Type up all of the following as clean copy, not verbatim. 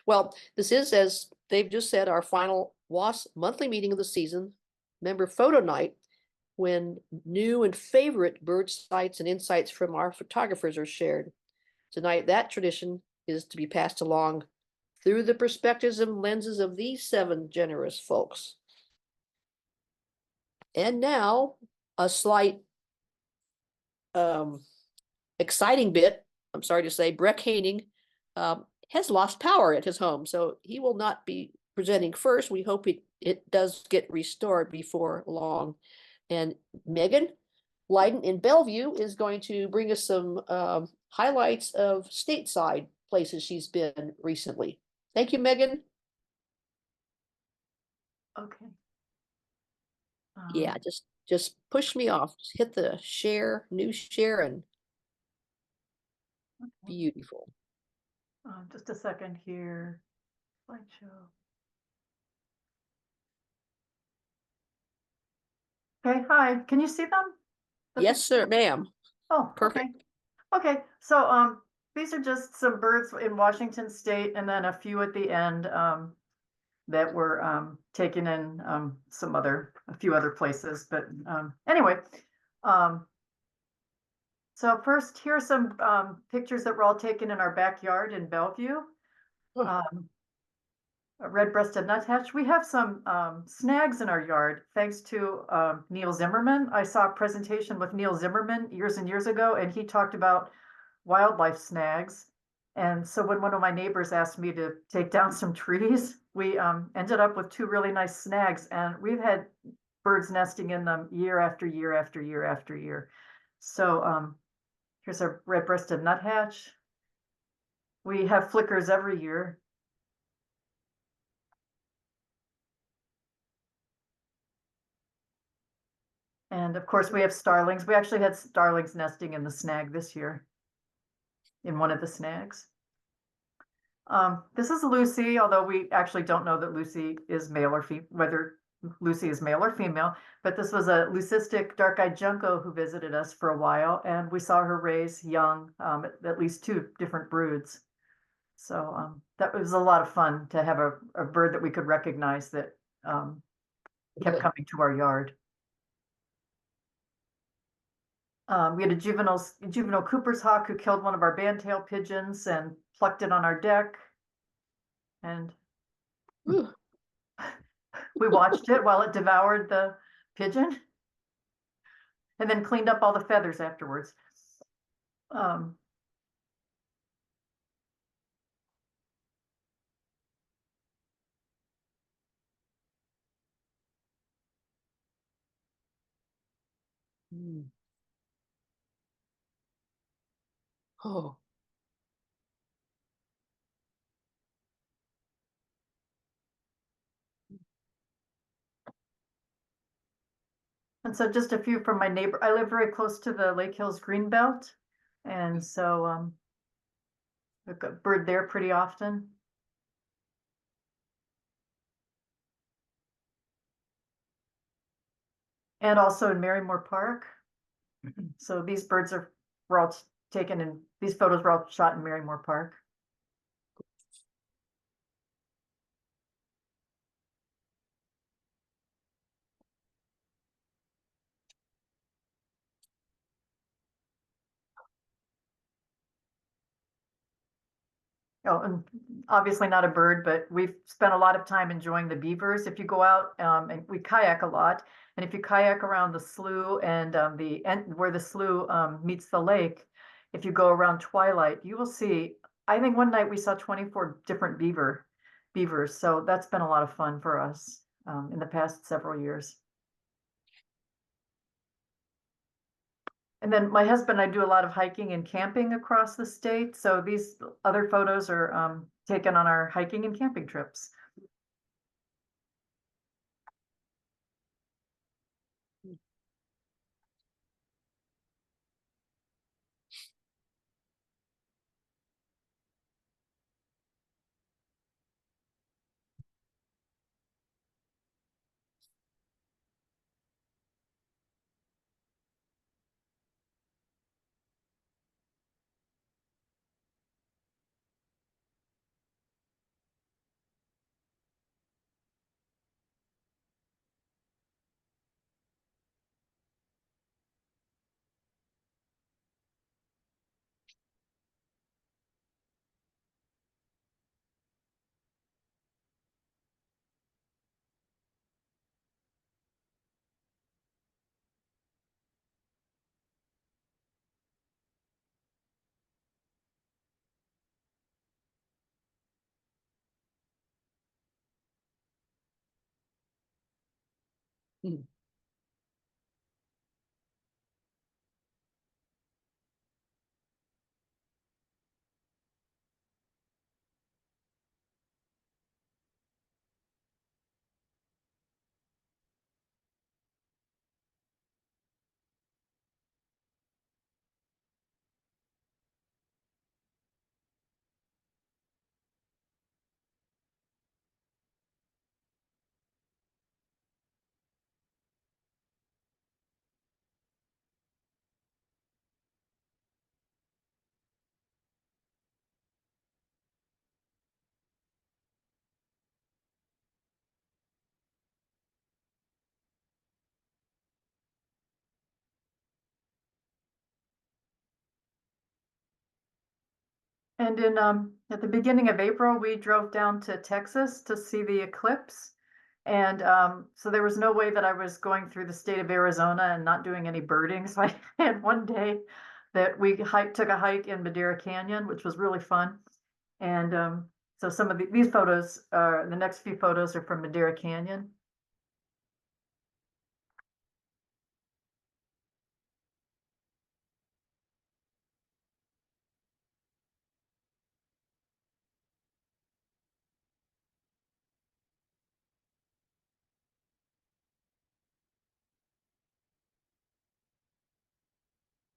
Well, this is, as they've just said, our final WAS monthly meeting of the season, member photo night, when new and favorite bird sights and insights from our photographers are shared. Tonight, that tradition is to be passed along through the perspectives and lenses of these 7 generous folks. And now, a slight exciting bit, I'm sorry to say, Breck Haining has lost power at his home, so he will not be presenting first. We hope it does get restored before long. And Megan Lyden in Bellevue is going to bring us some highlights of stateside places she's been recently. Thank you, Megan. Okay. Yeah, just push me off. Just hit the share, new share, and okay. beautiful. Just a second here. Slideshow. Okay, hi. Can you see them? Yes, sir, ma'am. Oh, Perfect. Okay, so these are just some birds in Washington State, and then a few at the end that were taken in a few other places. But anyway, so first, here are some pictures that were all taken in our backyard in Bellevue. A red-breasted nuthatch. We have some snags in our yard, thanks to Neil Zimmerman. I saw a presentation with Neil Zimmerman years and years ago, and he talked about wildlife snags. And so when one of my neighbors asked me to take down some trees, we ended up with 2 really nice snags, and we've had birds nesting in them year after year after year after year. So here's a red-breasted nuthatch. We have flickers every year. And of course, we have starlings. We actually had starlings nesting in the snag this year, in one of the snags. This is Lucy, although we actually don't know that Lucy is male or female, whether Lucy is male or female, but this was a leucistic dark-eyed junco who visited us for a while, and we saw her raise young, at least 2 different broods. So that was a lot of fun to have a bird that we could recognize that kept coming to our yard. We had a juvenile Cooper's hawk who killed one of our bandtail pigeons and plucked it on our deck. And we watched it while it devoured the pigeon and then cleaned up all the feathers afterwards. Oh. And so just a few from my neighbor. I live very close to the Lake Hills Greenbelt. And so I've got bird there pretty often. And also in Marymore Park. So these birds were all taken in, these photos were all shot in Marymore Park. Oh, and obviously not a bird, but we've spent a lot of time enjoying the beavers. If you go out and we kayak a lot, and if you kayak around the slough and where the slough meets the lake, if you go around twilight, you will see. I think one night we saw 24 different beavers. So that's been a lot of fun for us in the past several years. And then my husband and I do a lot of hiking and camping across the state. So these other photos are taken on our hiking and camping trips. Hmm. And in at the beginning of April, we drove down to Texas to see the eclipse. And so there was no way that I was going through the state of Arizona and not doing any birding. So I had one day that we took a hike in Madera Canyon, which was really fun. And so some of these photos, the next few photos are from Madera Canyon.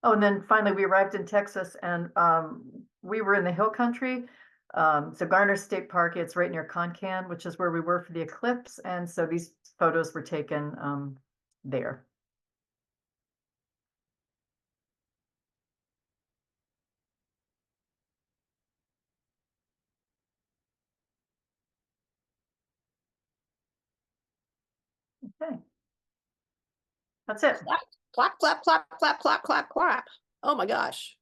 Oh, and then finally we arrived in Texas and we were in the hill country. So Garner State Park, it's right near Concan, which is where we were for the eclipse. And so these photos were taken there. Okay. That's it. Clap, clap, clap, clap, clap, clap, clap. Oh my gosh.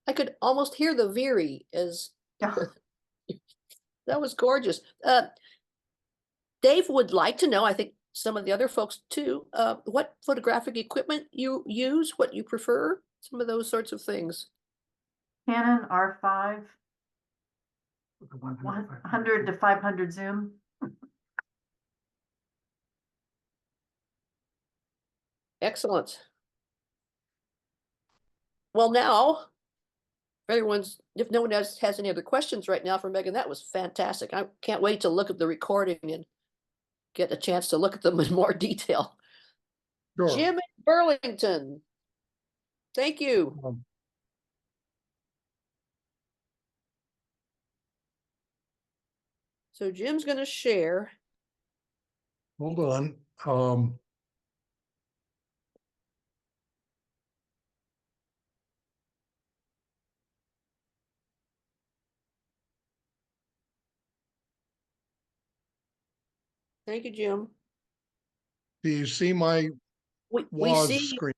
I could almost hear the veery as Yeah. that was gorgeous. Dave would like to know, I think some of the other folks too, what photographic equipment you use, what you prefer, some of those sorts of things. Canon R5, 100 to 500 zoom. Excellent. Well, now, if no one else has any other questions right now for Megan, that was fantastic. I can't wait to look at the recording and get a chance to look at them in more detail. Sure. Jim in Burlington. Thank you. So Jim's going to share. Hold on. Thank you, Jim. Do you see my We WAS see, screen?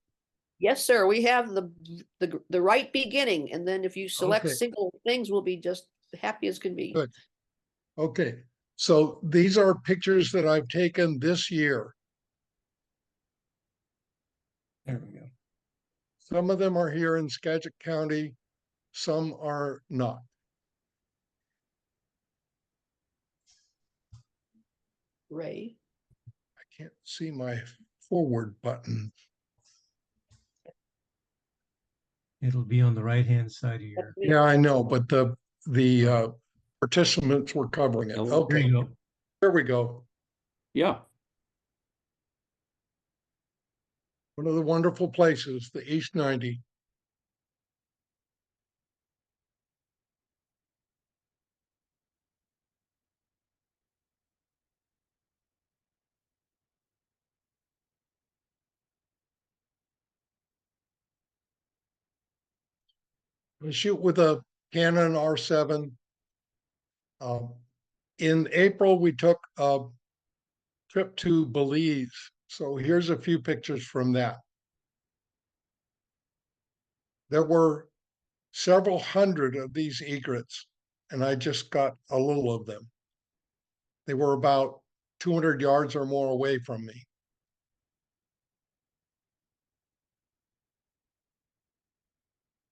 yes, sir. We have the right beginning, and then if you select Okay. single things, we'll be just happy as can be. Good. Okay. So these are pictures that I've taken this year. There we go. Some of them are here in Skagit County, some are not. Ray. I can't see my forward button. It'll be on the right-hand side of your. Yeah, I know, but the participants were covering it. There Okay, you go. there we go. Yeah. One of the wonderful places, the East 90. We shoot with a Canon R7. In April, we took a trip to Belize. So here's a few pictures from that. There were several hundred of these egrets, and I just got a little of them. They were about 200 yards or more away from me.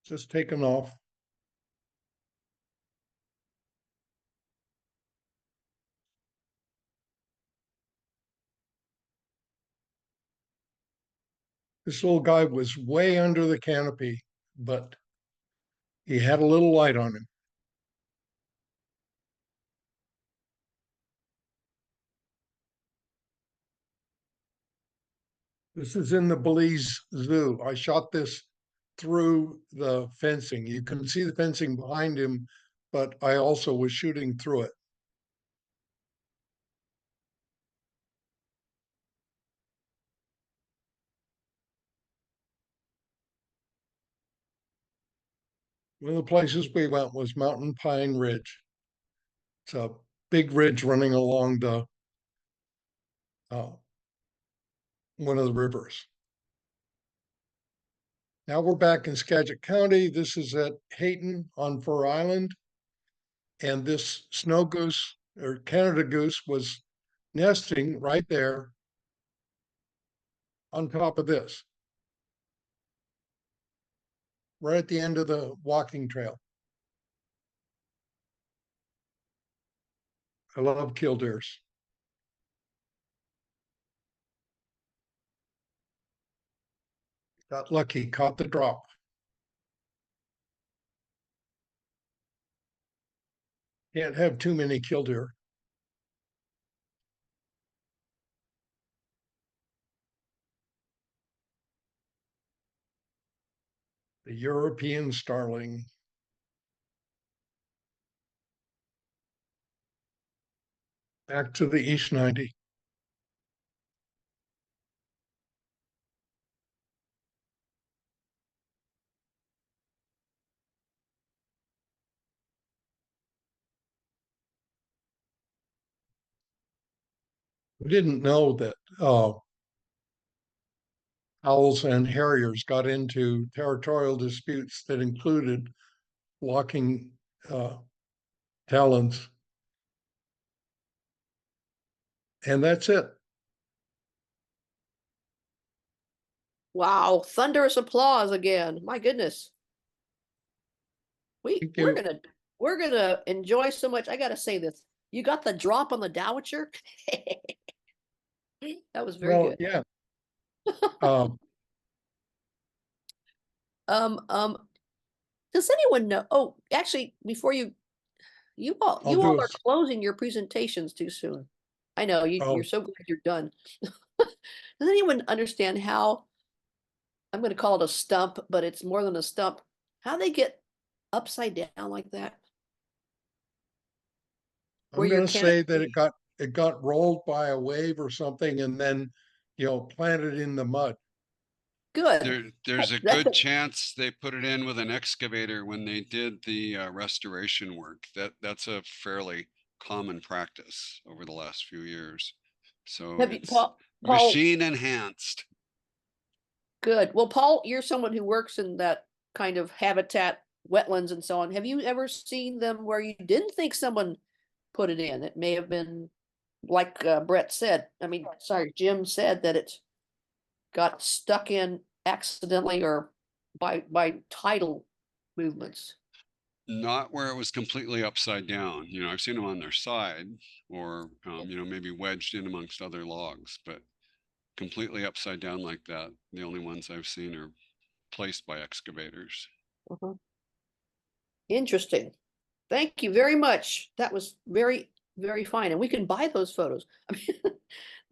Just taken off. This little guy was way under the canopy, but he had a little light on him. This is in the Belize Zoo. I shot this through the fencing. You can see the fencing behind him, but I also was shooting through it. One of the places we went was Mountain Pine Ridge. It's a big ridge running along the one of the rivers. Now we're back in Skagit County. This is at Haining on Fur Island. And this snow goose or Canada goose was nesting right there on top of this, right at the end of the walking trail. I love killdeers. Got lucky, caught the drop. Can't have too many killdeer. The European starling. Back to the East 90. We didn't know that owls and harriers got into territorial disputes that included walking talons. And that's it. Wow, thunderous applause again. My goodness. Thank We're you. gonna enjoy so much. I gotta say this. You got the drop on the Dowitcher? That was very Well, good. yeah. Does anyone know? Oh, actually, before you all I'll do are it. closing your presentations too soon. I know you're Oh, so glad you're done. Does anyone understand how, I'm gonna call it a stump, but it's more than a stump, how they get upside down like that? I'm Where your gonna say that canopy, it got rolled by a wave or something and then, planted in the mud. good. There's a That's good chance they put it in with an excavator when they did the restoration work. That's a fairly common practice over the last few years. So Have you, it's Paul, machine enhanced. good. Well, Paul, you're someone who works in that kind of habitat, wetlands and so on. Have you ever seen them where you didn't think someone put it in? It may have been like Brett said, Jim said that it got stuck in accidentally or by tidal movements. Not where it was completely upside down. I've seen them on their side or, maybe wedged in amongst other logs, but completely upside down like that. The only ones I've seen are placed by excavators. Interesting. Thank you very much. That was very, very fine. And we can buy those photos. I mean,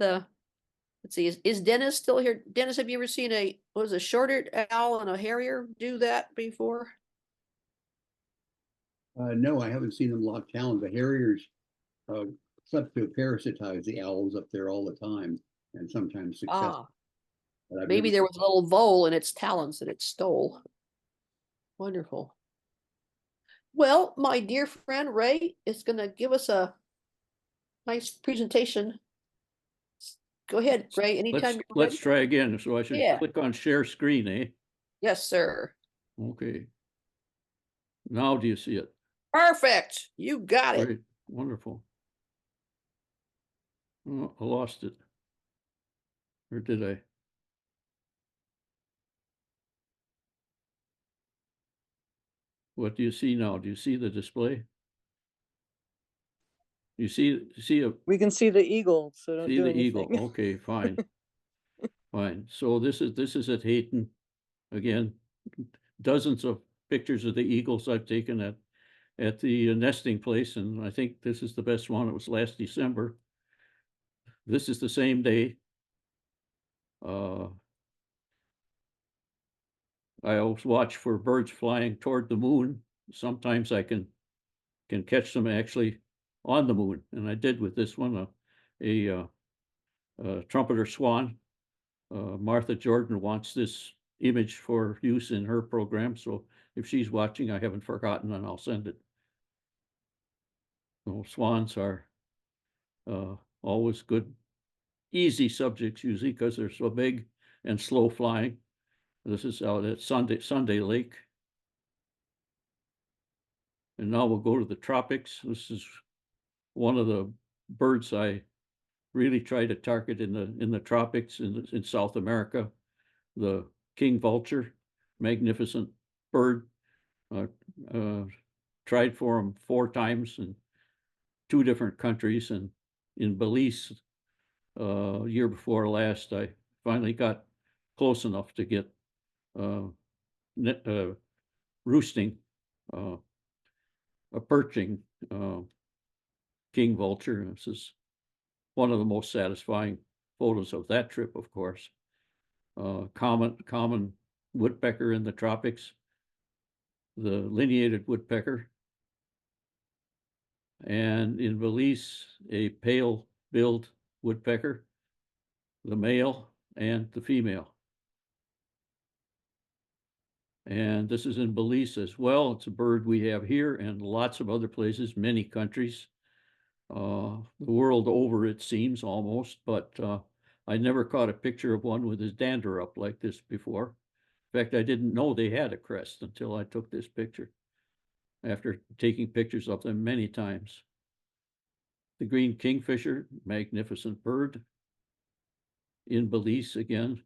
let's see, is Dennis still here? Dennis, have you ever seen a short-eared owl and a harrier do that before? No, I haven't seen them lock talons. The harriers substitute parasitize the owls up there all the time, and sometimes successful. Maybe there was a little vole in its talons that it stole. Wonderful. Well, my dear friend Ray is going to give us a nice presentation. Go ahead, Ray. Anytime. Let's try again. So I should click on share screen, eh? Yes, sir. Okay. Now do you see it? Perfect. You got it. Great. Wonderful. Oh, I lost it. Or did I? What do you see now? Do you see the display? You see a We can see the eagle, so don't see do the anything. eagle. Okay, fine. Fine. So this is at Hayton. Again, dozens of pictures of the eagles I've taken at the nesting place, and I think this is the best one. It was last December. This is the same day. I always watch for birds flying toward the moon. Sometimes I can catch them actually on the moon, and I did with this one, a trumpeter swan. Martha Jordan wants this image for use in her program, so if she's watching, I haven't forgotten, and I'll send it. So swans are always good, easy subjects usually because they're so big and slow flying. This is out at Sunday Lake. And now we'll go to the tropics. This is one of the birds I really try to target in the tropics in South America. The king vulture, magnificent bird. Tried for him 4 times in 2 different countries, and in Belize, year before last, I finally got close enough to get roosting, a perching king vulture. This is one of the most satisfying photos of that trip, of course. Common woodpecker in the tropics, the lineated woodpecker, and in Belize, a pale-billed woodpecker, the male and the female. And this is in Belize as well. It's a bird we have here and lots of other places, many countries, the world over, it seems, almost, but I never caught a picture of one with his dander up like this before. In fact, I didn't know they had a crest until I took this picture, after taking pictures of them many times. The green kingfisher, magnificent bird, in Belize again.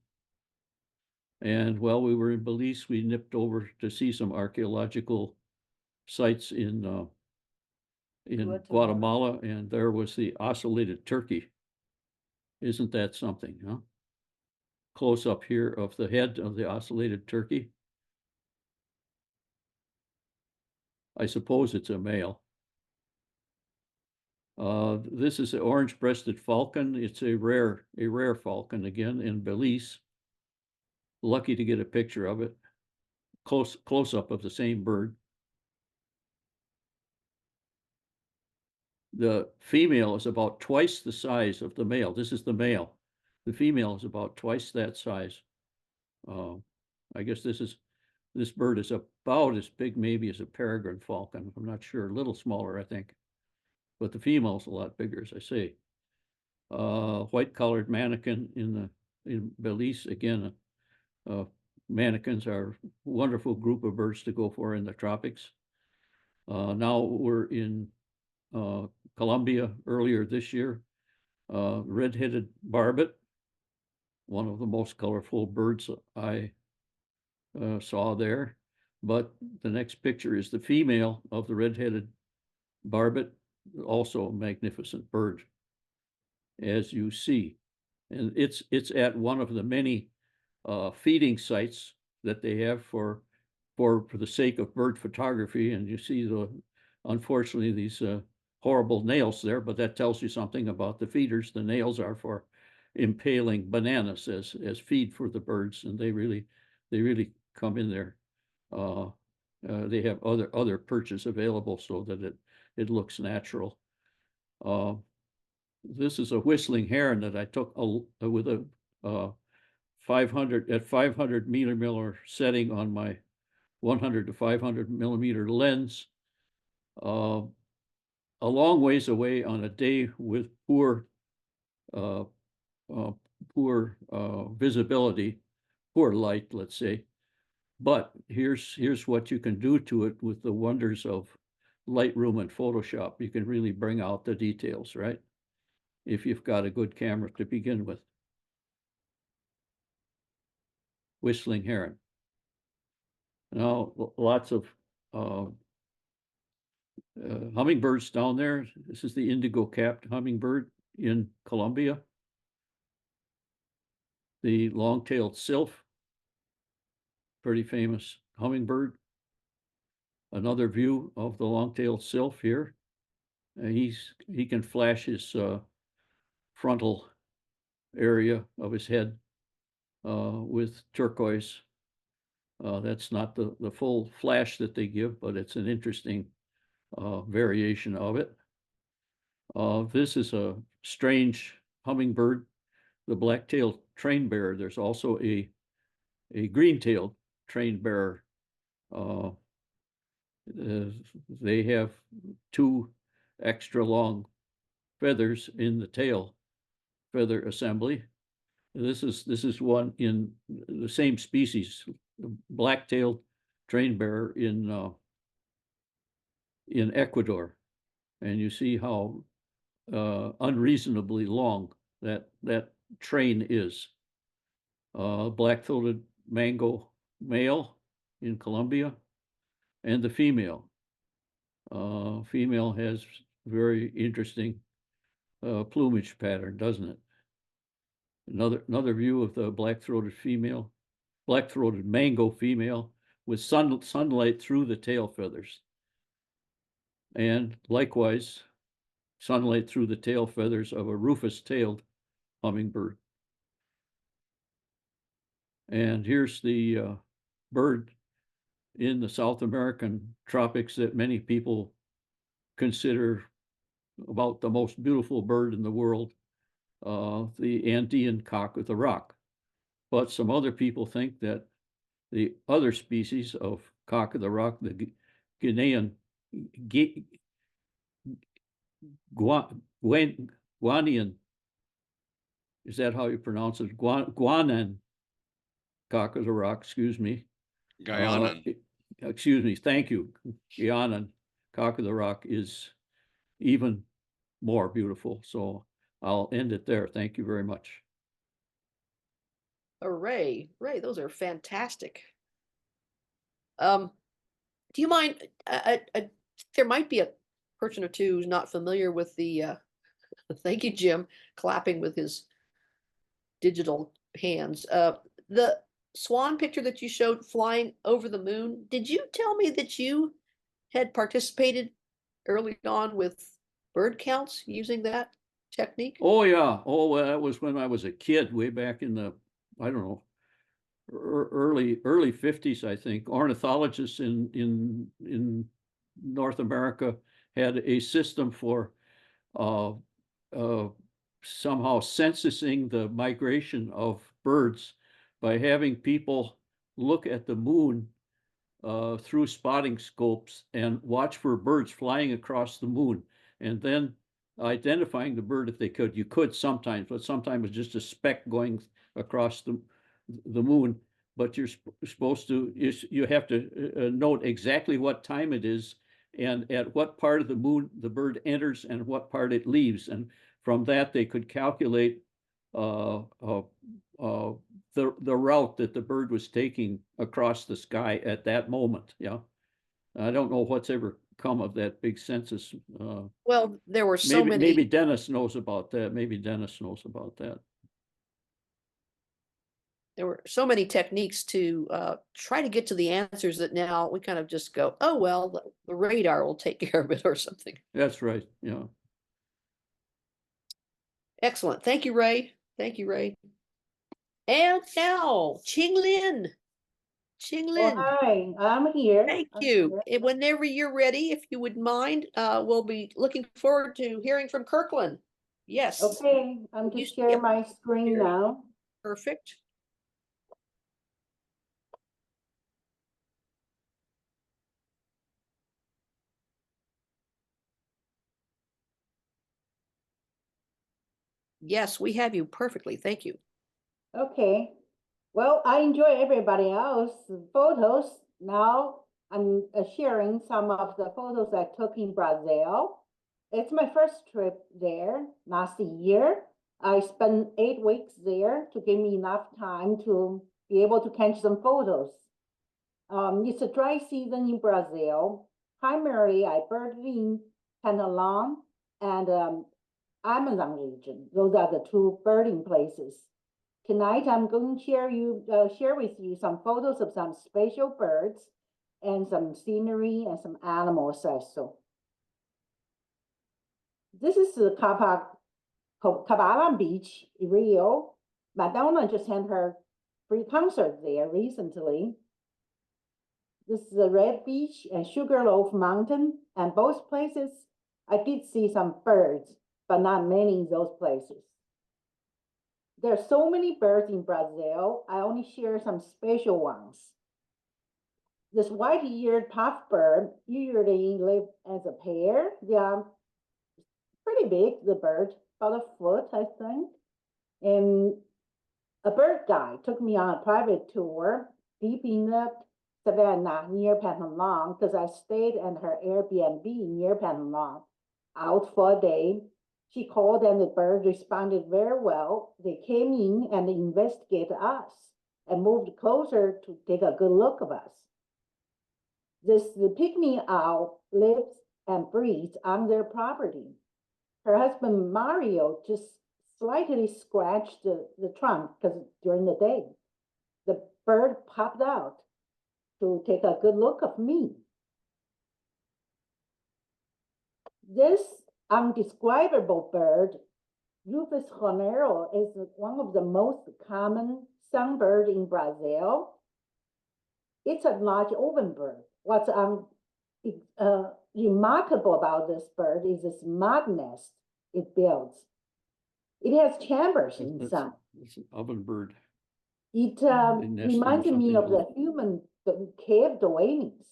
And while we were in Belize, we nipped over to see some archaeological sites in Guatemala, and there was the ocellated turkey. Isn't that something, huh? Close up here of the head of the ocellated turkey. I suppose it's a male. This is the orange-breasted falcon. It's a rare falcon, again, in Belize. Lucky to get a picture of it. Close up of the same bird. The female is about twice the size of the male. This is the male. The female is about twice that size. I guess this bird is about as big maybe as a peregrine falcon. I'm not sure, a little smaller, I think. But the female's a lot bigger, as I say. White-collared manakin in Belize, again. Manakins are a wonderful group of birds to go for in the tropics. Now we're in Colombia earlier this year. Red-headed barbet, one of the most colorful birds I saw there. But the next picture is the female of the red-headed barbet, also a magnificent bird, as you see. And it's at one of the many feeding sites that they have for the sake of bird photography. And you see unfortunately these horrible nails there, but that tells you something about the feeders. The nails are for impaling bananas as feed for the birds, and they really come in there. They have other perches available so that it looks natural. This is a whistling heron that I took with a 500 millimeter setting on my 100 to 500 millimeter lens. A long ways away on a day with poor visibility, poor light, let's say. But here's what you can do to it with the wonders of Lightroom and Photoshop. You can really bring out the details, right? If you've got a good camera to begin with. Whistling heron. Now, lots of hummingbirds down there. This is the indigo-capped hummingbird in Colombia. the long-tailed sylph, pretty famous hummingbird. Another view of the long-tailed sylph here. He can flash his frontal area of his head with turquoise. That's not the full flash that they give, but it's an interesting variation of it. This is a strange hummingbird, the black-tailed train bearer. There's also a green-tailed train bearer. They have 2 extra long feathers in the tail feather assembly. This is one in the same species, black-tailed train bearer in Ecuador, and you see how unreasonably long that train is. Black-throated mango male in Colombia, and the female. Female has very interesting plumage pattern, doesn't it? Another view of the black-throated female, black-throated mango female with sunlight through the tail feathers. And likewise, sunlight through the tail feathers of a rufous-tailed hummingbird. And here's the bird in the South American tropics that many people consider about the most beautiful bird in the world, the Andean cock of the rock. But some other people think that the other species of cock of the rock, the Guinean Guanian, is that how you pronounce it? Guanan cock of the rock, excuse me. Guyanan. Excuse me, thank you. Guyanan cock of the rock is even more beautiful. So I'll end it there. Thank you very much. Ray, those are fantastic. Do you mind? There might be a person or two who's not familiar with the. Thank you, Jim, clapping with his digital hands. The swan picture that you showed flying over the moon. Did you tell me that you had participated early on with bird counts using that technique? Oh yeah. Oh, that was when I was a kid, way back in the, I don't know, early 50s, I think. Ornithologists in North America had a system for somehow censusing the migration of birds by having people look at the moon through spotting scopes and watch for birds flying across the moon, and then identifying the bird if they could. You could sometimes, but sometimes it's just a speck going across the moon. But you're supposed to, you have to note exactly what time it is and at what part of the moon the bird enters and what part it leaves. And from that, they could calculate the route that the bird was taking across the sky at that moment. Yeah, I don't know what's ever come of that big census. Well, there were so many. Maybe Dennis knows about that. Maybe Dennis knows about that. There were so many techniques to try to get to the answers that now we kind of just go, oh, well, the radar will take care of it or something. That's right. Yeah. Excellent. Thank you, Ray. Thank you, Ray. And now, Qinglin. Qinglin. Oh, hi, I'm here. Thank I'm you. here. And whenever you're ready, if you would mind, we'll be looking forward to hearing from Kirkland. Yes. Okay, I'm You to share skip my screen here. now. Perfect. Yes, we have you perfectly. Thank you. Okay, well, I enjoy everybody else's photos. Now I'm sharing some of the photos I took in Brazil. It's my first trip there last year. I spent 8 weeks there to give me enough time to be able to catch some photos. It's a dry season in Brazil. Primarily, I birded in Pantalon and Amazon region. Those are the two birding places. Tonight, I'm going to share with you some photos of some special birds and some scenery and some animals also. This is the Kabbalah Beach, Rio. Madonna just had her free concert there recently. This is the Red Beach and Sugarloaf Mountain, and both places I did see some birds, but not many in those places. There are so many birds in Brazil, I only share some special ones. This white-eared puffbird usually live as a pair. They are pretty big, the bird, about a foot, I think. And a bird guide took me on a private tour deep in the savannah near Pantalon, because I stayed at her Airbnb near Pantalon, out for a day. She called and the bird responded very well. They came in and investigated us and moved closer to take a good look of us. The pygmy owl lives and breeds on their property. Her husband Mario just slightly scratched the trunk because during the day, the bird popped out to take a good look of me. This undescribable bird, Rufus Ronero, is one of the most common songbird in Brazil. It's a large oven bird. What's remarkable about this bird is this mud nest it builds. It has chambers inside. It's an oven bird. It They nest in reminds me of something. the human cave dwellings.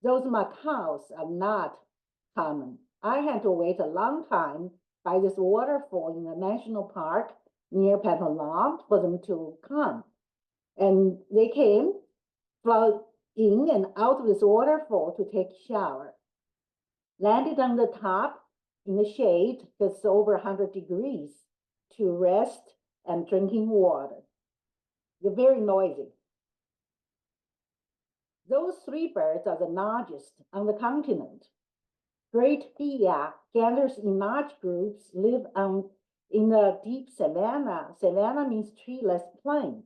Those macaws are not common. I had to wait a long time by this waterfall in the national park near Pantalon for them to come. And they came, flowed in and out of this waterfall to take a shower. Landed on the top in the shade, that's over 100 degrees, to rest and drinking water. They're very noisy. Those three birds are the largest on the continent. Great Dia gathers in large groups, live in the deep savanna. Savanna means treeless plain.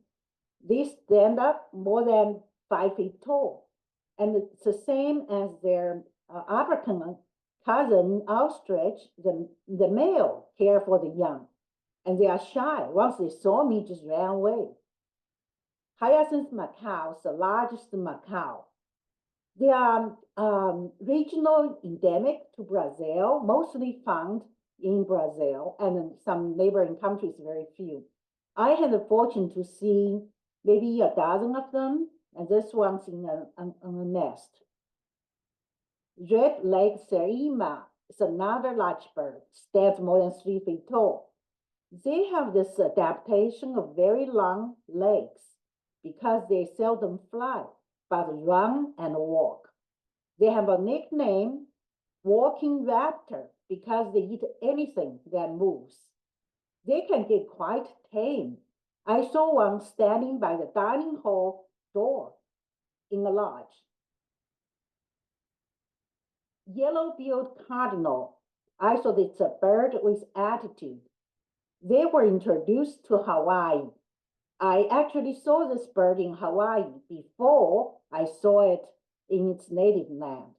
They stand up more than 5 feet tall. And it's the same as their African cousin ostrich, the male care for the young. And they are shy. Once they saw me, just ran away. Hyacinth macaws, the largest macaw. They are regional endemic to Brazil, mostly found in Brazil, and in some neighboring countries, very few. I had the fortune to see maybe a dozen of them, and this one's in a nest. Red-legged Serima is another large bird, stands more than 3 feet tall. They have this adaptation of very long legs because they seldom fly, but run and walk. They have a nickname, walking raptor, because they eat anything that moves. They can get quite tame. I saw one standing by the dining hall door in a lodge. Yellow-billed cardinal. I thought it's a bird with attitude. They were introduced to Hawaii. I actually saw this bird in Hawaii before I saw it in its native land.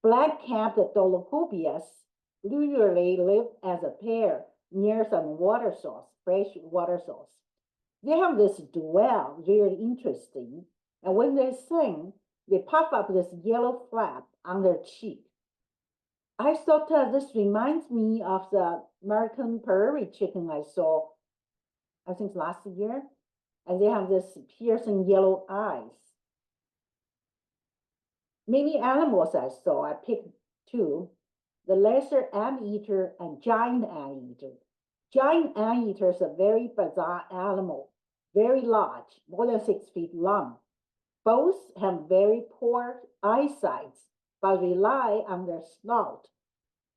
Black-capped dolocubias usually live as a pair near some water source, fresh water source. They have this duel, very interesting. And when they sing, they puff up this yellow flap on their cheek. I thought this reminds me of the American prairie chicken I saw, I think last year. And they have this piercing yellow eyes. Many animals I saw, I picked two, the lesser anteater and giant anteater. Giant anteater is a very bizarre animal, very large, more than 6 feet long. Both have very poor eyesight, but rely on their snout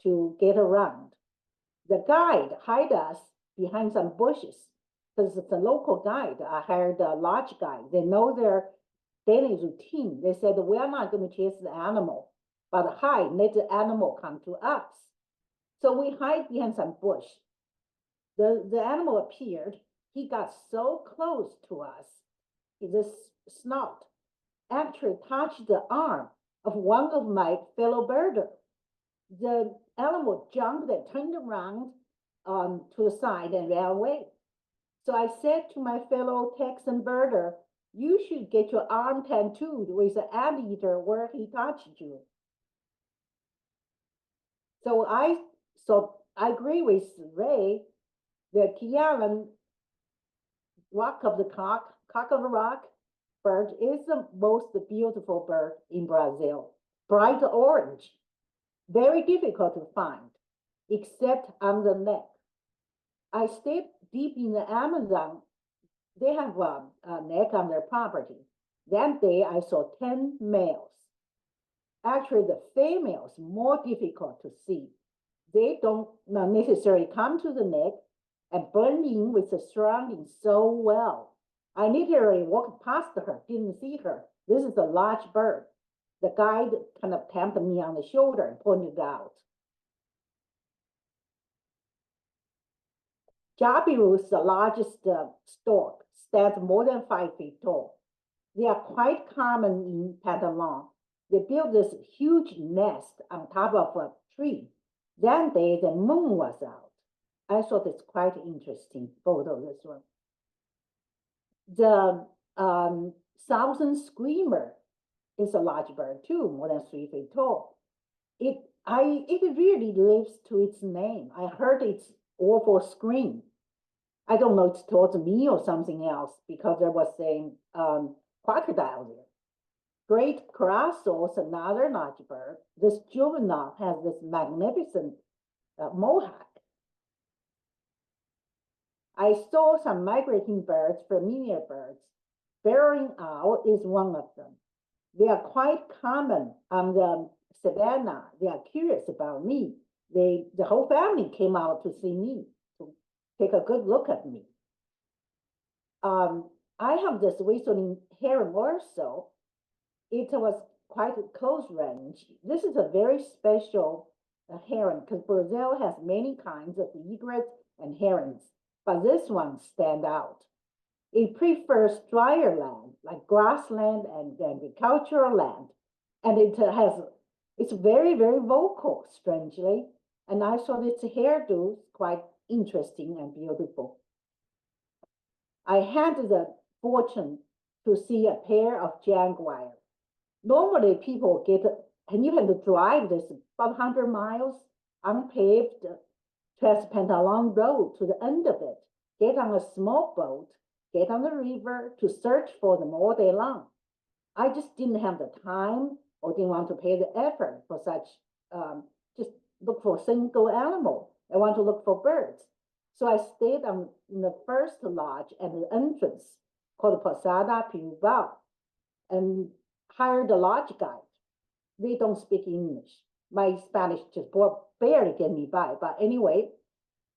to get around. The guide hid us behind some bushes, because it's a local guide. I hired a lodge guide. They know their daily routine. They said, we are not going to chase the animal, but hide, let the animal come to us. So we hide behind some bush. The animal appeared. He got so close to us. This snout actually touched the arm of one of my fellow birder. The animal jumped and turned around to the side and ran away. So I said to my fellow Texan birder, you should get your arm tattooed with an anteater where he touched you. So I agree with Ray. The Qinglin rock of the cock of the rock bird is the most beautiful bird in Brazil. Bright orange, very difficult to find, except on the neck. I stayed deep in the Amazon. They have a neck on their property. That day I saw 10 males. Actually, the females more difficult to see. They don't not necessarily come to the neck and blend in with the surroundings so well. I literally walked past her, didn't see her. This is a large bird. The guide kind of tapped me on the shoulder and pointed it out. Jabiru is the largest stork, stands more than 5 feet tall. They are quite common in Pantalon. They build this huge nest on top of a tree. That day, the moon was out. I thought it's quite interesting photo, this one. The Southern Screamer is a large bird too, more than 3 feet tall. It really lives to its name. I heard its awful scream. I don't know, it's towards me or something else because there was a crocodile there. Great crasso is another large bird. This juvenile has this magnificent mohawk. I saw some migrating birds, familiar birds. Burrowing owl is one of them. They are quite common on the savannah. They are curious about me. The whole family came out to see me, to take a good look at me. I have this whistling heron also. It was quite close range. This is a very special heron because Brazil has many kinds of egrets and herons, but this one stands out. It prefers drier land, like grassland and agricultural land. And it's very, very vocal, strangely. And I thought its hairdo quite interesting and beautiful. I had the fortune to see a pair of jaguars. Normally people and you have to drive this about 100 miles unpaved Trans-Pantalon Road to the end of it, get on a small boat, get on the river to search for them all day long. I just didn't have the time or didn't want to pay the effort for such, just look for a single animal. I want to look for birds. So I stayed in the first lodge at the entrance called Posada Pirubal and hired a lodge guide. They don't speak English. My Spanish just barely get me by. But anyway,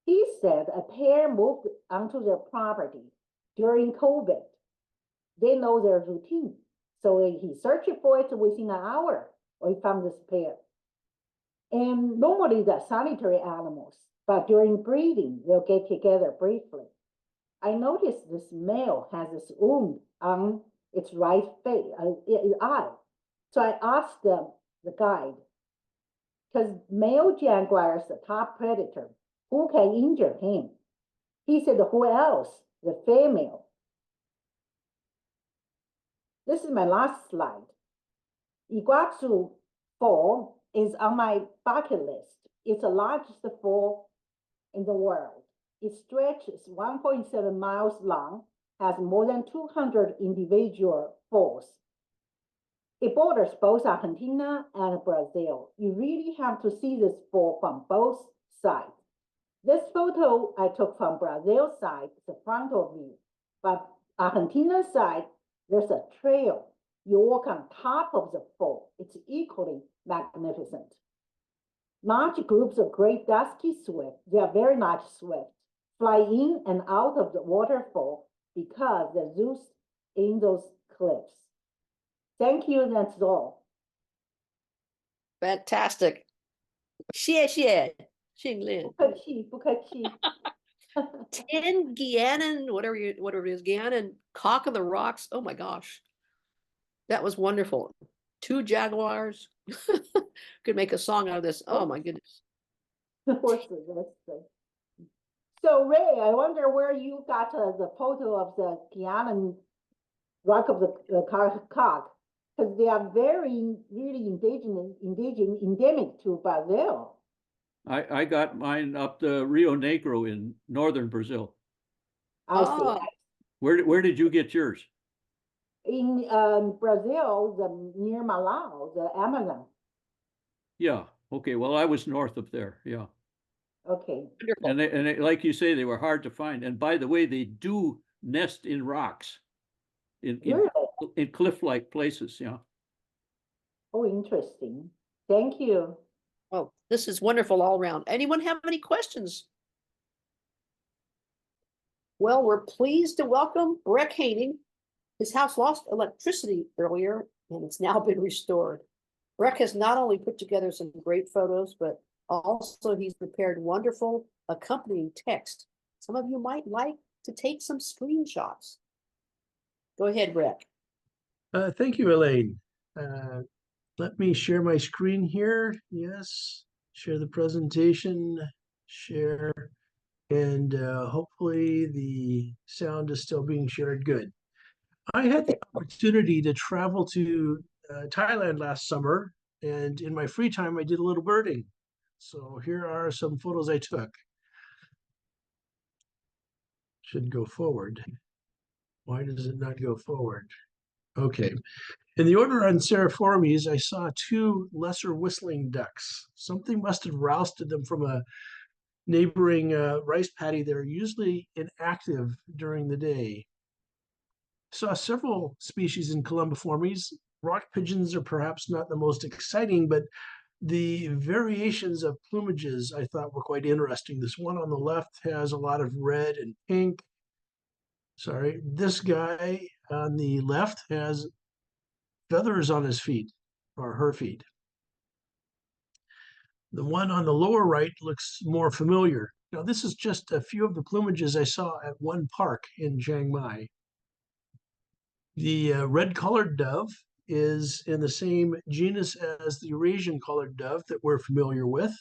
he said a pair moved onto their property during COVID. They know their routine. So he searched for it within an hour, or he found this pair. And normally they're solitary animals, but during breeding, they'll get together briefly. I noticed this male has this wound on its right eye. So I asked the guide, because male jaguar is the top predator, who can injure him? He said, who else? The female. This is my last slide. Iguazu Fall is on my bucket list. It's the largest fall in the world. It stretches 1.7 miles long, has more than 200 individual falls. It borders both Argentina and Brazil. You really have to see this fall from both sides. This photo I took from Brazil side, the frontal view, but Argentina side, there's a trail. You walk on top of the fall. It's equally magnificent. Large groups of great dusky swift, they are very large swift, fly in and out of the waterfall because they're zoos in those cliffs. Thank you, that's all. Fantastic. 谢谢 Qinglin. 不客气，不客气。10 Guianan, whatever it is, Guianan cock of the rocks. Oh my gosh. That was wonderful. 2 jaguars. Could make a song out of this. Oh my goodness. Horses, that's good. So Ray, I wonder where you got the photo of the Guianan rock of the cock, because they are very, really endemic to Brazil. I got mine up the Rio Negro in northern Brazil. I see. Ah, Where did you get yours? In Brazil, near Manaus, the Amazon. Yeah. Okay. Well, I was north of there. Yeah. Okay. wonderful. And they, like you say, they were hard to find. And by the way, they do nest in rocks, Really? in cliff-like places. Yeah. Oh, interesting. Thank you. Oh, this is wonderful all around. Anyone have any questions? Well, we're pleased to welcome Breck Haining. His house lost electricity earlier, and it's now been restored. Breck has not only put together some great photos, but also he's prepared wonderful accompanying text. Some of you might like to take some screenshots. Go ahead, Breck. Thank you, Elaine. Let me share my screen here. Yes, share the presentation, share, and hopefully the sound is still being shared good. I had the opportunity to travel to Thailand last summer, and in my free time, I did a little birding. So here are some photos I took. Should go forward. Why does it not go forward? Okay. In the order Unceriformes, I saw 2 lesser whistling ducks. Something must have rousted them from a neighboring rice paddy. They're usually inactive during the day. Saw several species in Columbiformes. Rock pigeons are perhaps not the most exciting, but the variations of plumages I thought were quite interesting. This one on the left has a lot of red and pink. Sorry, this guy on the left has feathers on his feet, or her feet. The one on the lower right looks more familiar. Now, this is just a few of the plumages I saw at one park in Chiang Mai. The red-collared dove is in the same genus as the Eurasian collared dove that we're familiar with.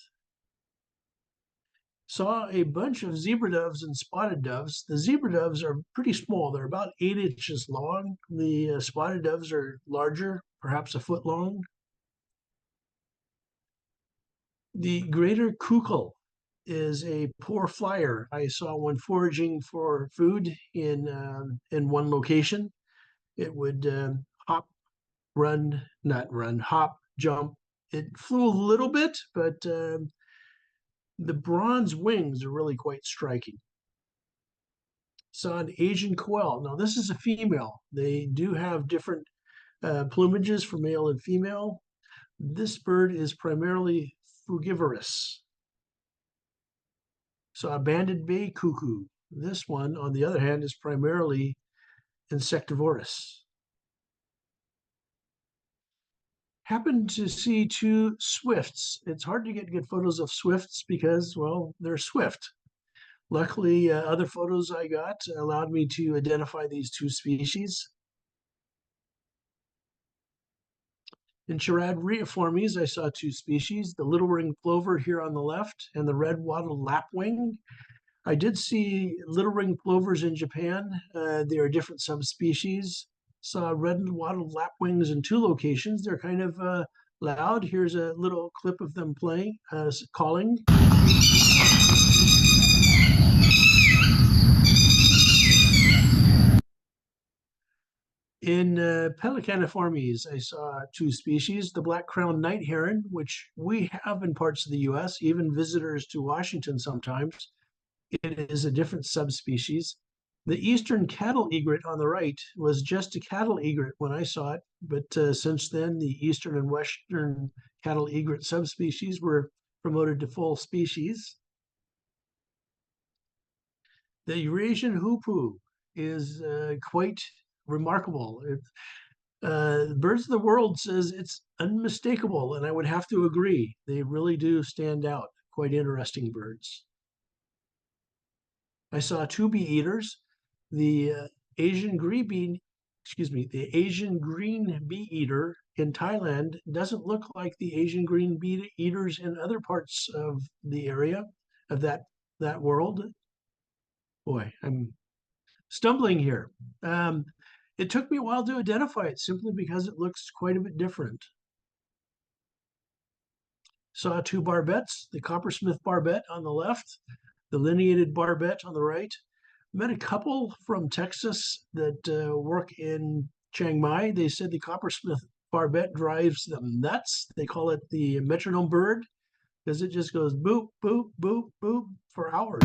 Saw a bunch of zebra doves and spotted doves. The zebra doves are pretty small. They're about 8 inches long. The spotted doves are larger, perhaps a foot long. The greater kukul is a poor flyer. I saw one foraging for food in one location. It would hop, jump. It flew a little bit, but the bronze wings are really quite striking. Saw an Asian quail. Now, this is a female. They do have different plumages for male and female. This bird is primarily frugivorous. So a banded bay cuckoo. This one, on the other hand, is primarily insectivorous. Happened to see 2 swifts. It's hard to get good photos of swifts because, well, they're swift. Luckily, other photos I got allowed me to identify these 2 species. In Charadriiformes, I saw 2 species, the little ringed plover here on the left and the red-wattled lapwing. I did see little ringed plovers in Japan. They are different subspecies. Saw red-wattled lapwings in 2 locations. They're kind of loud. Here's a little clip of them playing, calling. In Pelicaniformes, I saw 2 species, the black-crowned night heron, which we have in parts of the US, even visitors to Washington sometimes. It is a different subspecies. The eastern cattle egret on the right was just a cattle egret when I saw it, but since then, the eastern and western cattle egret subspecies were promoted to full species. The Eurasian hoopoe is quite remarkable. Birds of the World says it's unmistakable, and I would have to agree. They really do stand out. Quite interesting birds. I saw two bee eaters. The Asian green bee, the Asian green bee eater in Thailand doesn't look like the Asian green bee eaters in other parts of the area of that world. Boy, I'm stumbling here. It took me a while to identify it simply because it looks quite a bit different. Saw two barbets, the coppersmith barbet on the left, the lineated barbet on the right. Met a couple from Texas that work in Chiang Mai. They said the coppersmith barbet drives them nuts. They call it the metronome bird because it just goes boop, boop, boop, boop for hours.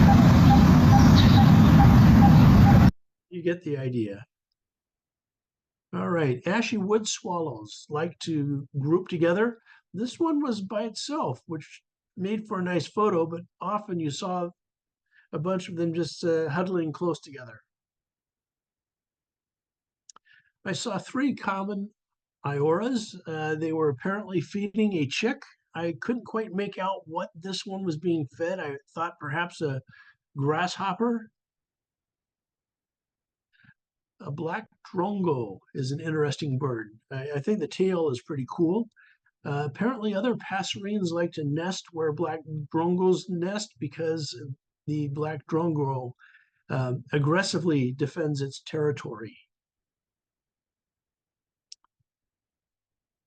You get the idea. All right, ashy wood swallows like to group together. This one was by itself, which made for a nice photo, but often you saw a bunch of them just huddling close together. I saw three common ioras. They were apparently feeding a chick. I couldn't quite make out what this one was being fed. I thought perhaps a grasshopper. A black drongo is an interesting bird. I think the tail is pretty cool. Apparently other passerines like to nest where black drongos nest because the black drongo aggressively defends its territory.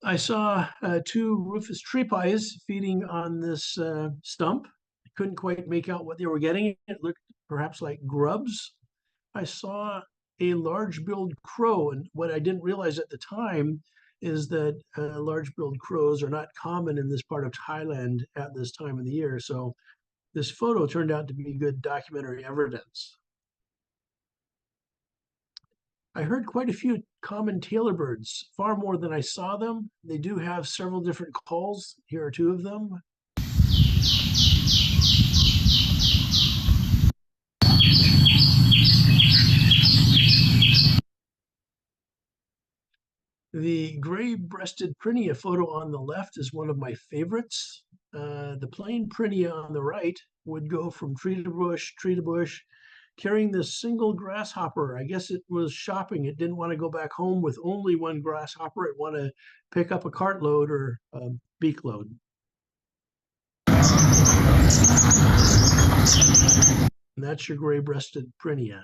I saw two rufous tree pies feeding on this stump. I couldn't quite make out what they were getting. It looked perhaps like grubs. I saw a large-billed crow, and what I didn't realize at the time is that large-billed crows are not common in this part of Thailand at this time of the year. So this photo turned out to be good documentary evidence. I heard quite a few common tailor birds, far more than I saw them. They do have several different calls. Here are two of them. The gray-breasted prinia photo on the left is one of my favorites. The plain prinia on the right would go from tree to bush, carrying this single grasshopper. I guess it was shopping. It didn't want to go back home with only one grasshopper. It wanted to pick up a cartload or a beak load. And that's your gray-breasted prinia.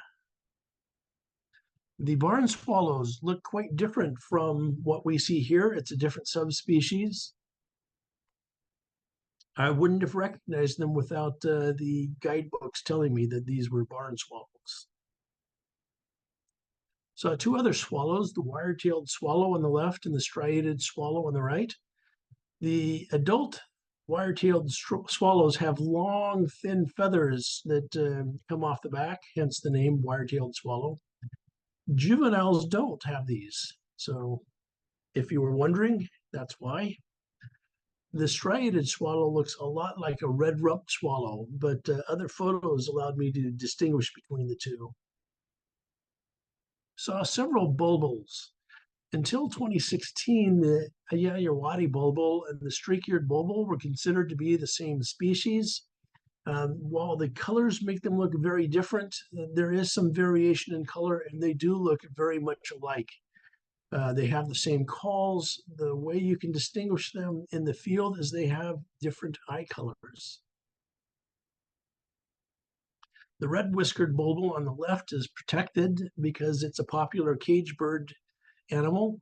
The barn swallows look quite different from what we see here. It's a different subspecies. I wouldn't have recognized them without the guidebooks telling me that these were barn swallows. So two other swallows, the wire-tailed swallow on the left and the striated swallow on the right. The adult wire-tailed swallows have long, thin feathers that come off the back, hence the name wire-tailed swallow. Juveniles don't have these. So if you were wondering, that's why. The striated swallow looks a lot like a red-rumped swallow, but other photos allowed me to distinguish between the two. Saw several bulbuls. Until 2016, the Ayeyarwady bulbul and the streak-eared bulbul were considered to be the same species. While the colors make them look very different, there is some variation in color, and they do look very much alike. They have the same calls. The way you can distinguish them in the field is they have different eye colors. The red-whiskered bulbul on the left is protected because it's a popular cage bird animal.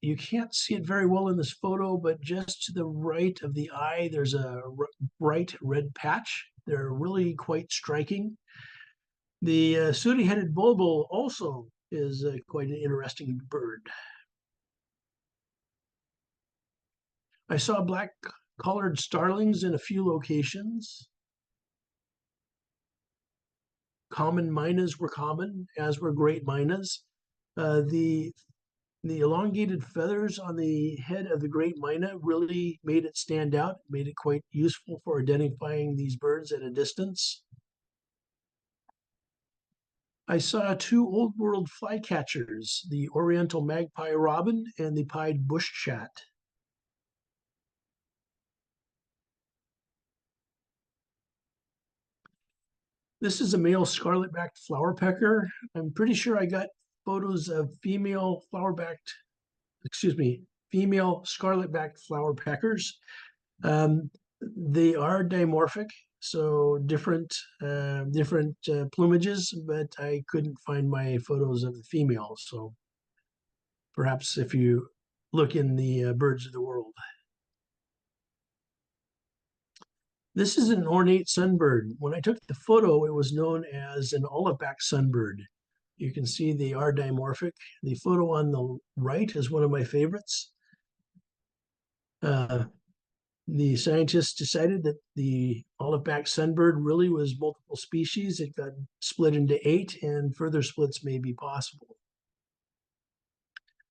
You can't see it very well in this photo, but just to the right of the eye, there's a bright red patch. They're really quite striking. The sooty-headed bulbul also is quite an interesting bird. I saw black-collared starlings in a few locations. Common mynas were common, as were great mynas. The elongated feathers on the head of the great myna really made it stand out, made it quite useful for identifying these birds at a distance. I saw two old world flycatchers, the oriental magpie robin and the pied bush chat. This is a male scarlet-backed flower-pecker. I'm pretty sure I got photos of female female scarlet-backed flower-peckers. They are dimorphic, so different plumages, but I couldn't find my photos of the females. So perhaps if you look in the birds of the world. This is an ornate sunbird. When I took the photo, it was known as an olive-backed sunbird. You can see they are dimorphic. The photo on the right is one of my favorites. The scientists decided that the olive-backed sunbird really was multiple species. It got split into 8, and further splits may be possible.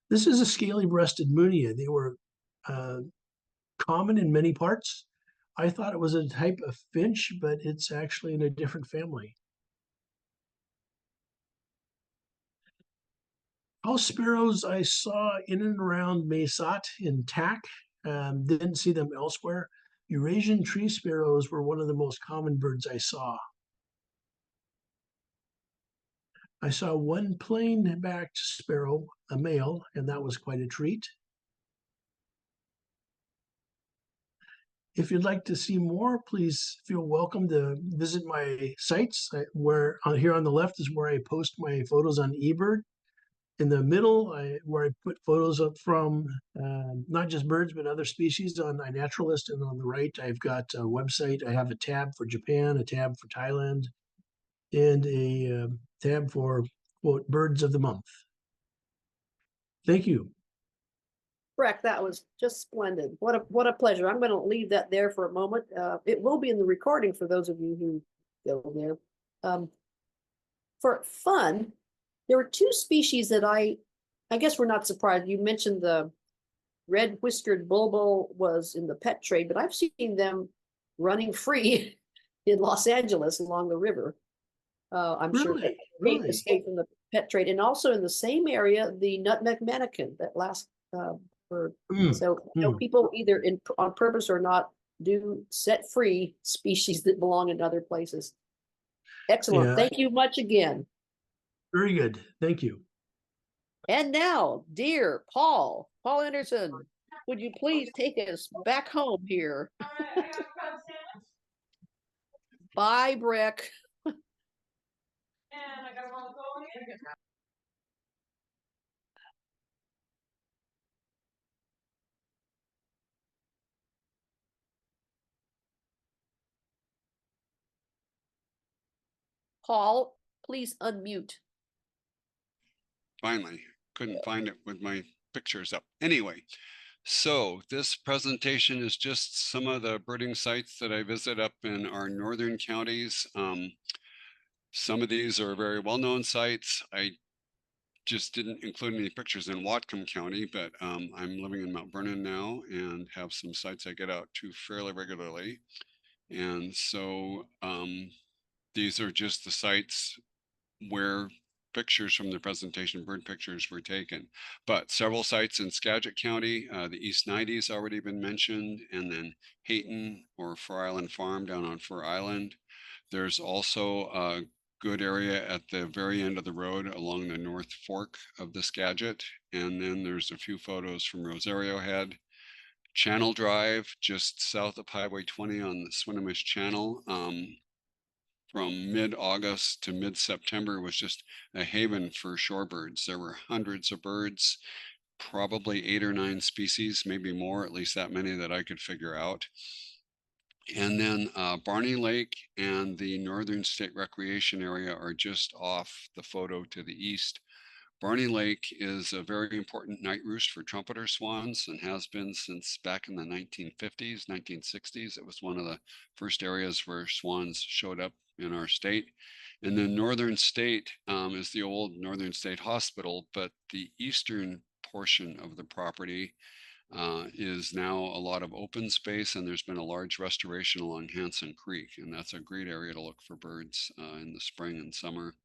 This is a scaly-breasted munia. They were common in many parts. I thought it was a type of finch, but it's actually in a different family. House sparrows I saw in and around Mesat in TAC. Didn't see them elsewhere. Eurasian tree sparrows were one of the most common birds I saw. I saw one plain-backed sparrow, a male, and that was quite a treat. If you'd like to see more, please feel welcome to visit my sites. Where here on the left is where I post my photos on eBird. In the middle, where I put photos up from not just birds, but other species on iNaturalist. And on the right, I've got a website. I have a tab for Japan, a tab for Thailand, and a tab for, quote, birds of the month. Thank you. Breck, that was just splendid. What a pleasure. I'm going to leave that there for a moment. It will be in the recording for those of you who go there. For fun, there were 2 species that I guess we're not surprised. You mentioned the red whiskered bulbul was in the pet trade, but I've seen them running free in Los Angeles along the river. I'm sure Really? they Really? escaped from the pet trade, and also in the same area, the nutmeg mannequin, that last bird. So you know, people either on purpose or not do set free species that belong in other places. Excellent. Yeah. Thank you much again. Very good. Thank you. And now, dear Paul Anderson, would you please take us back home here? Bye, Breck. Paul, please unmute. Finally, couldn't find it with my pictures up. Anyway, so this presentation is just some of the birding sites that I visit up in our northern counties. Some of these are very well-known sites. I just didn't include any pictures in Whatcom County, but I'm living in Mount Vernon now and have some sites I get out to fairly regularly. And so these are just the sites where pictures from the presentation, bird pictures, were taken. But several sites in Skagit County, the East 90's already been mentioned, and then Haining or Fur Island Farm down on Fur Island. There's also a good area at the very end of the road along the North Fork of the Skagit. And then there's a few photos from Rosario Head. Channel Drive, just south of Highway 20 on the Swinomish Channel. From mid-August to mid-September was just a haven for shorebirds. There were hundreds of birds, probably 8 or 9 species, maybe more, at least that many that I could figure out. And then Barney Lake and the Northern State Recreation Area are just off the photo to the east. Barney Lake is a very important night roost for trumpeter swans and has been since back in the 1950s, 1960s. It was one of the first areas where swans showed up in our state. And then Northern State is the old Northern State Hospital, but the eastern portion of the property is now a lot of open space, and there's been a large restoration along Hanson Creek, and that's a great area to look for birds in the spring and summer.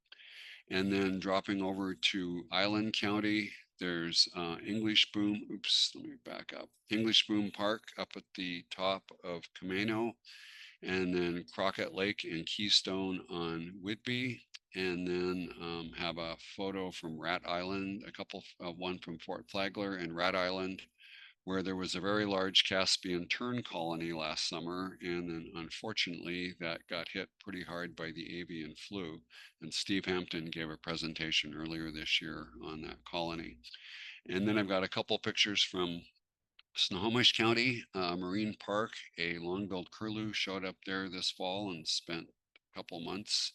And then dropping over to Island County, there's English Boom, let me back up. English Boom Park up at the top of Camino. and then Crockett Lake and Keystone on Whitby, and then have a photo from Rat Island, one from Fort Flagler and Rat Island, where there was a very large Caspian tern colony last summer, and then unfortunately that got hit pretty hard by the avian flu. And Steve Hampton gave a presentation earlier this year on that colony. And then I've got a couple pictures from Snohomish County Marine Park. A long-billed curlew showed up there this fall and spent a couple months.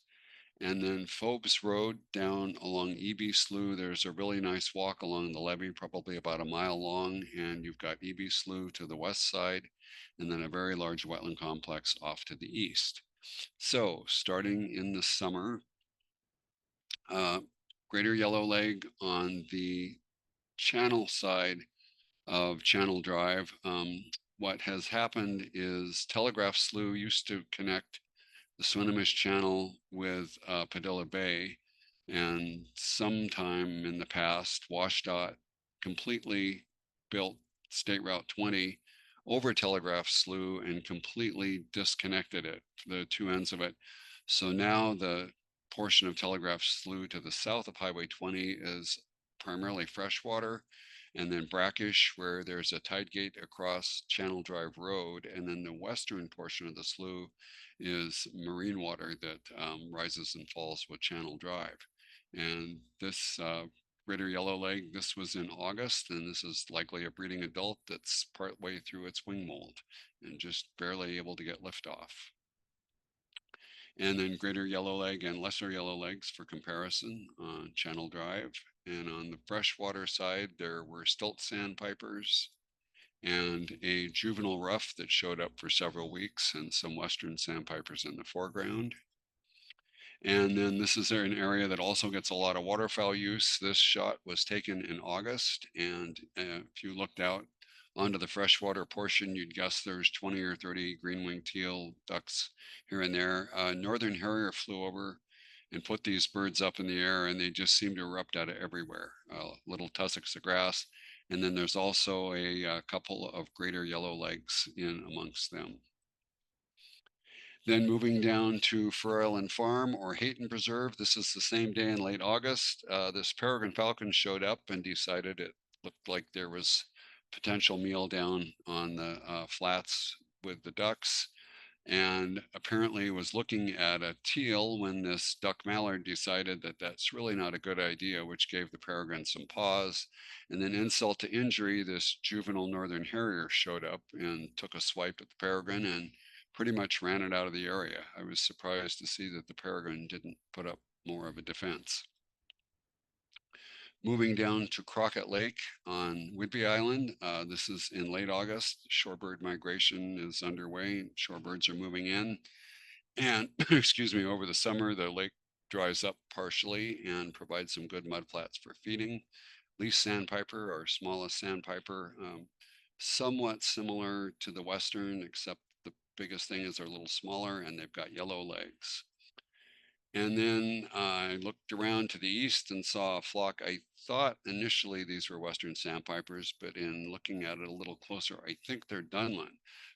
And then Phobes Road down along EB Slough, there's a really nice walk along the levee, probably about a mile long, and you've got EB Slough to the west side, and then a very large wetland complex off to the east. So starting in the summer, greater yellowleg on the channel side of Channel Drive. What has happened is Telegraph Slough used to connect the Swinomish Channel with Padilla Bay, and sometime in the past, WashDOT completely built State Route 20 over Telegraph Slough and completely disconnected it, the two ends of it. So now the portion of Telegraph Slough to the south of Highway 20 is primarily freshwater, and then brackish, where there's a tide gate across Channel Drive Road, and then the western portion of the slough is marine water that rises and falls with Channel Drive. And this greater yellowleg, this was in August, and this is likely a breeding adult that's partway through its wing mold and just barely able to get liftoff. And then greater yellowleg and lesser yellowlegs for comparison on Channel Drive. And on the freshwater side, there were stilt sandpipers and a juvenile ruff that showed up for several weeks, and some western sandpipers in the foreground. And then this is an area that also gets a lot of waterfowl use. This shot was taken in August, and if you looked out onto the freshwater portion, you'd guess there's 20 or 30 green-winged teal ducks here and there. Northern harrier flew over and put these birds up in the air, and they just seem to erupt out of everywhere. Little tussocks of grass, and then there's also a couple of greater yellowlegs in amongst them. Then moving down to Fur Island Farm or Hayton Preserve, this is the same day in late August. This peregrine falcon showed up and decided it looked like there was potential meal down on the flats with the ducks, and apparently was looking at a teal when this duck mallard decided that that's really not a good idea, which gave the peregrine some pause. And then insult to injury, this juvenile northern harrier showed up and took a swipe at the peregrine and pretty much ran it out of the area. I was surprised to see that the peregrine didn't put up more of a defense. Moving down to Crockett Lake on Whidbey Island, this is in late August. Shorebird migration is underway. Shorebirds are moving in. And excuse me, over the summer, the lake dries up partially and provides some good mudflats for feeding. Least sandpiper, or smallest sandpiper, somewhat similar to the western, except the biggest thing is they're a little smaller and they've got yellow legs. And then I looked around to the east and saw a flock. I thought initially these were western sandpipers, but in looking at it a little closer, I think they're Dunlin.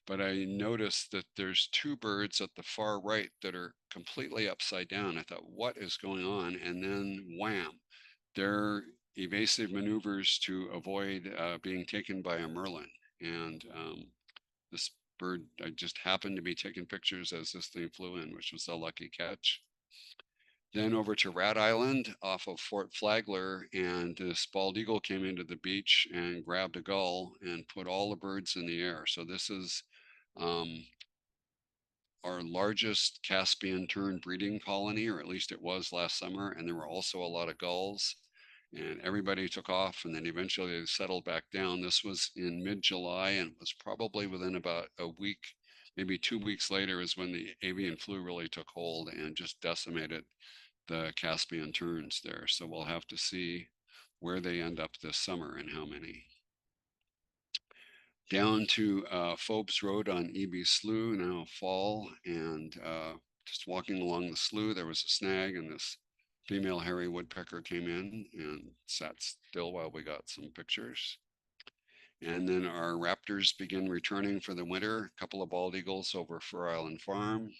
But I noticed that there's two birds at the far right that are completely upside down. I thought, what is going on? And then wham, they're evasive maneuvers to avoid being taken by a merlin. And this bird, I just happened to be taking pictures as this thing flew in, which was a lucky catch. Then over to Rat Island off of Fort Flagler, and this bald eagle came into the beach and grabbed a gull and put all the birds in the air. So this is our largest Caspian tern breeding colony, or at least it was last summer, and there were also a lot of gulls, and everybody took off, and then eventually they settled back down. This was in mid-July, and it was probably within about a week, maybe 2 weeks later, is when the avian flu really took hold and just decimated the Caspian terns there. So we'll have to see where they end up this summer and how many. Down to Phobes Road on EB Slough, now fall, and just walking along the slough, there was a snag, and this female hairy woodpecker came in and sat still while we got some pictures. And then our raptors begin returning for the winter, a couple of bald eagles over Fur Island Farm.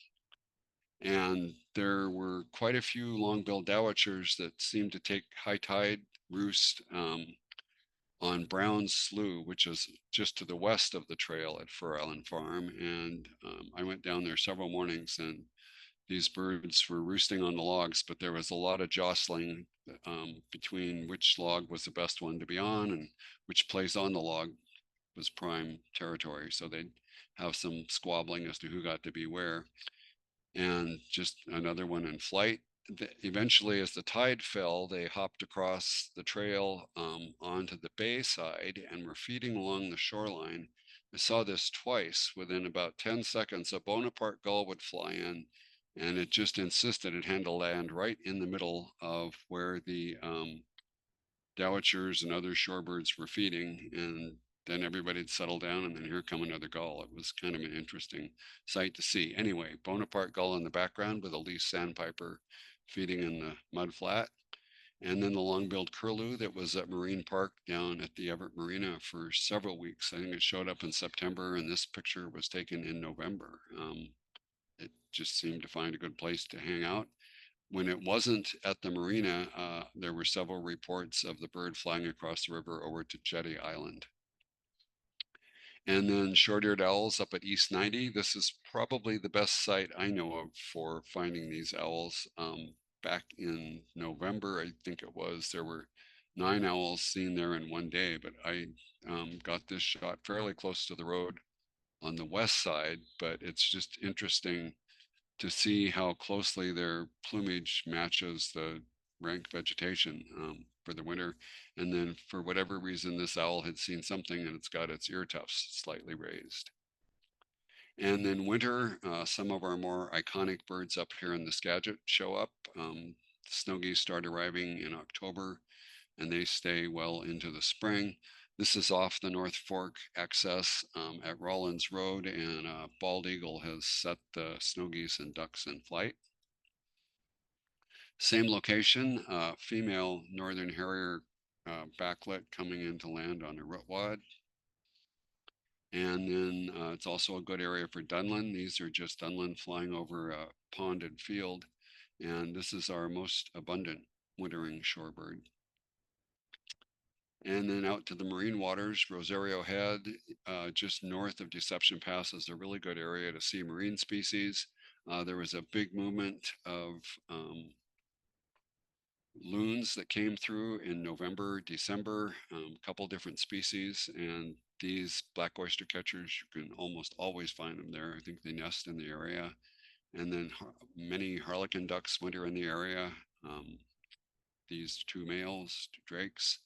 And there were quite a few long-billed dowitchers that seemed to take high tide roost on Brown's Slough, which is just to the west of the trail at Fur Island Farm. And I went down there several mornings, and these birds were roosting on the logs, but there was a lot of jostling between which log was the best one to be on and which place on the log was prime territory. So they'd have some squabbling as to who got to be where. And just another one in flight. Eventually, as the tide fell, they hopped across the trail onto the bay side and were feeding along the shoreline. I saw this twice. Within about 10 seconds, a Bonaparte gull would fly in, and it just insisted it had to land right in the middle of where the dowitchers and other shorebirds were feeding. And then everybody'd settle down, and then here come another gull. It was kind of an interesting sight to see. Anyway, Bonaparte gull in the background with a least sandpiper feeding in the mud flat. And then the long-billed curlew that was at Marine Park down at the Everett Marina for several weeks. I think it showed up in September, and this picture was taken in November. It just seemed to find a good place to hang out. When it wasn't at the marina, there were several reports of the bird flying across the river over to Jetty Island. And then short-eared owls up at East 90. This is probably the best site I know of for finding these owls. Back in November, I think it was, there were 9 owls seen there in one day, but I got this shot fairly close to the road on the west side, but it's just interesting to see how closely their plumage matches the rank vegetation for the winter. And then for whatever reason, this owl had seen something, and it's got its ear tufts slightly raised. And then winter, some of our more iconic birds up here in the Skagit show up. Snow geese start arriving in October, and they stay well into the spring. This is off the North Fork access at Rollins Road, and bald eagle has set the snow geese and ducks in flight. Same location, female northern harrier backlit coming into land on a rootwad. And then it's also a good area for dunlin. These are just dunlin flying over a ponded field. And this is our most abundant wintering shorebird. And then out to the marine waters, Rosario Head, just north of Deception Pass, is a really good area to see marine species. There was a big movement of loons that came through in November, December, a couple different species. And these black oyster catchers, you can almost always find them there. I think they nest in the area. And then many harlequin ducks winter in the area. These 2 males, 2 drakes.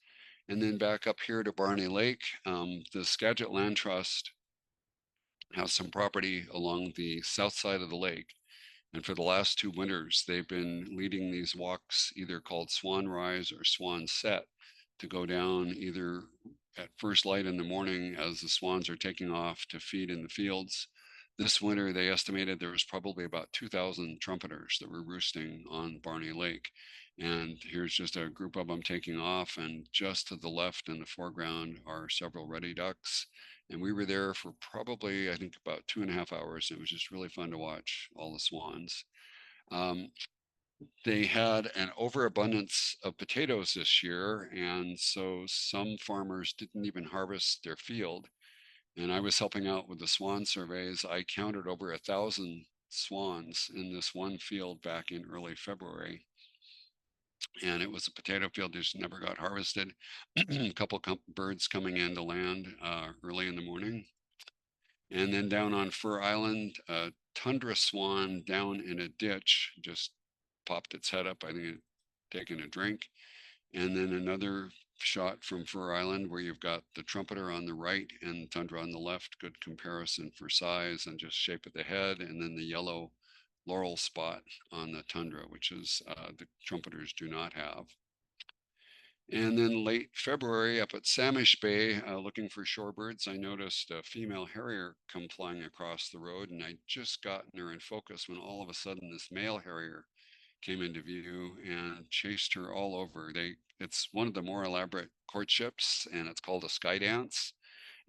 And then back up here to Barney Lake, the Skagit Land Trust has some property along the south side of the lake. And for the last 2 winters, they've been leading these walks, either called Swan Rise or Swan Set, to go down either at first light in the morning as the swans are taking off to feed in the fields. This winter, they estimated there was probably about 2,000 trumpeters that were roosting on Barney Lake. And here's just a group of them taking off, and just to the left in the foreground are several ruddy ducks. And we were there for probably, I think, about 2.5 hours. It was just really fun to watch all the swans. They had an overabundance of potatoes this year, and so some farmers didn't even harvest their field. And I was helping out with the swan surveys. I counted over 1,000 swans in this one field back in early February. And it was a potato field that just never got harvested. A couple birds coming in to land early in the morning. And then down on Fur Island, a tundra swan down in a ditch just popped its head up. I think it taken a drink. And then another shot from Fur Island where you've got the trumpeter on the right and tundra on the left. Good comparison for size and just shape of the head. And then the yellow laurel spot on the tundra, which is the trumpeters do not have. And then late February up at Samish Bay, looking for shorebirds, I noticed a female harrier come flying across the road, and I'd just gotten her in focus when all of a sudden this male harrier came into view and chased her all over. It's one of the more elaborate courtships, and it's called a sky dance.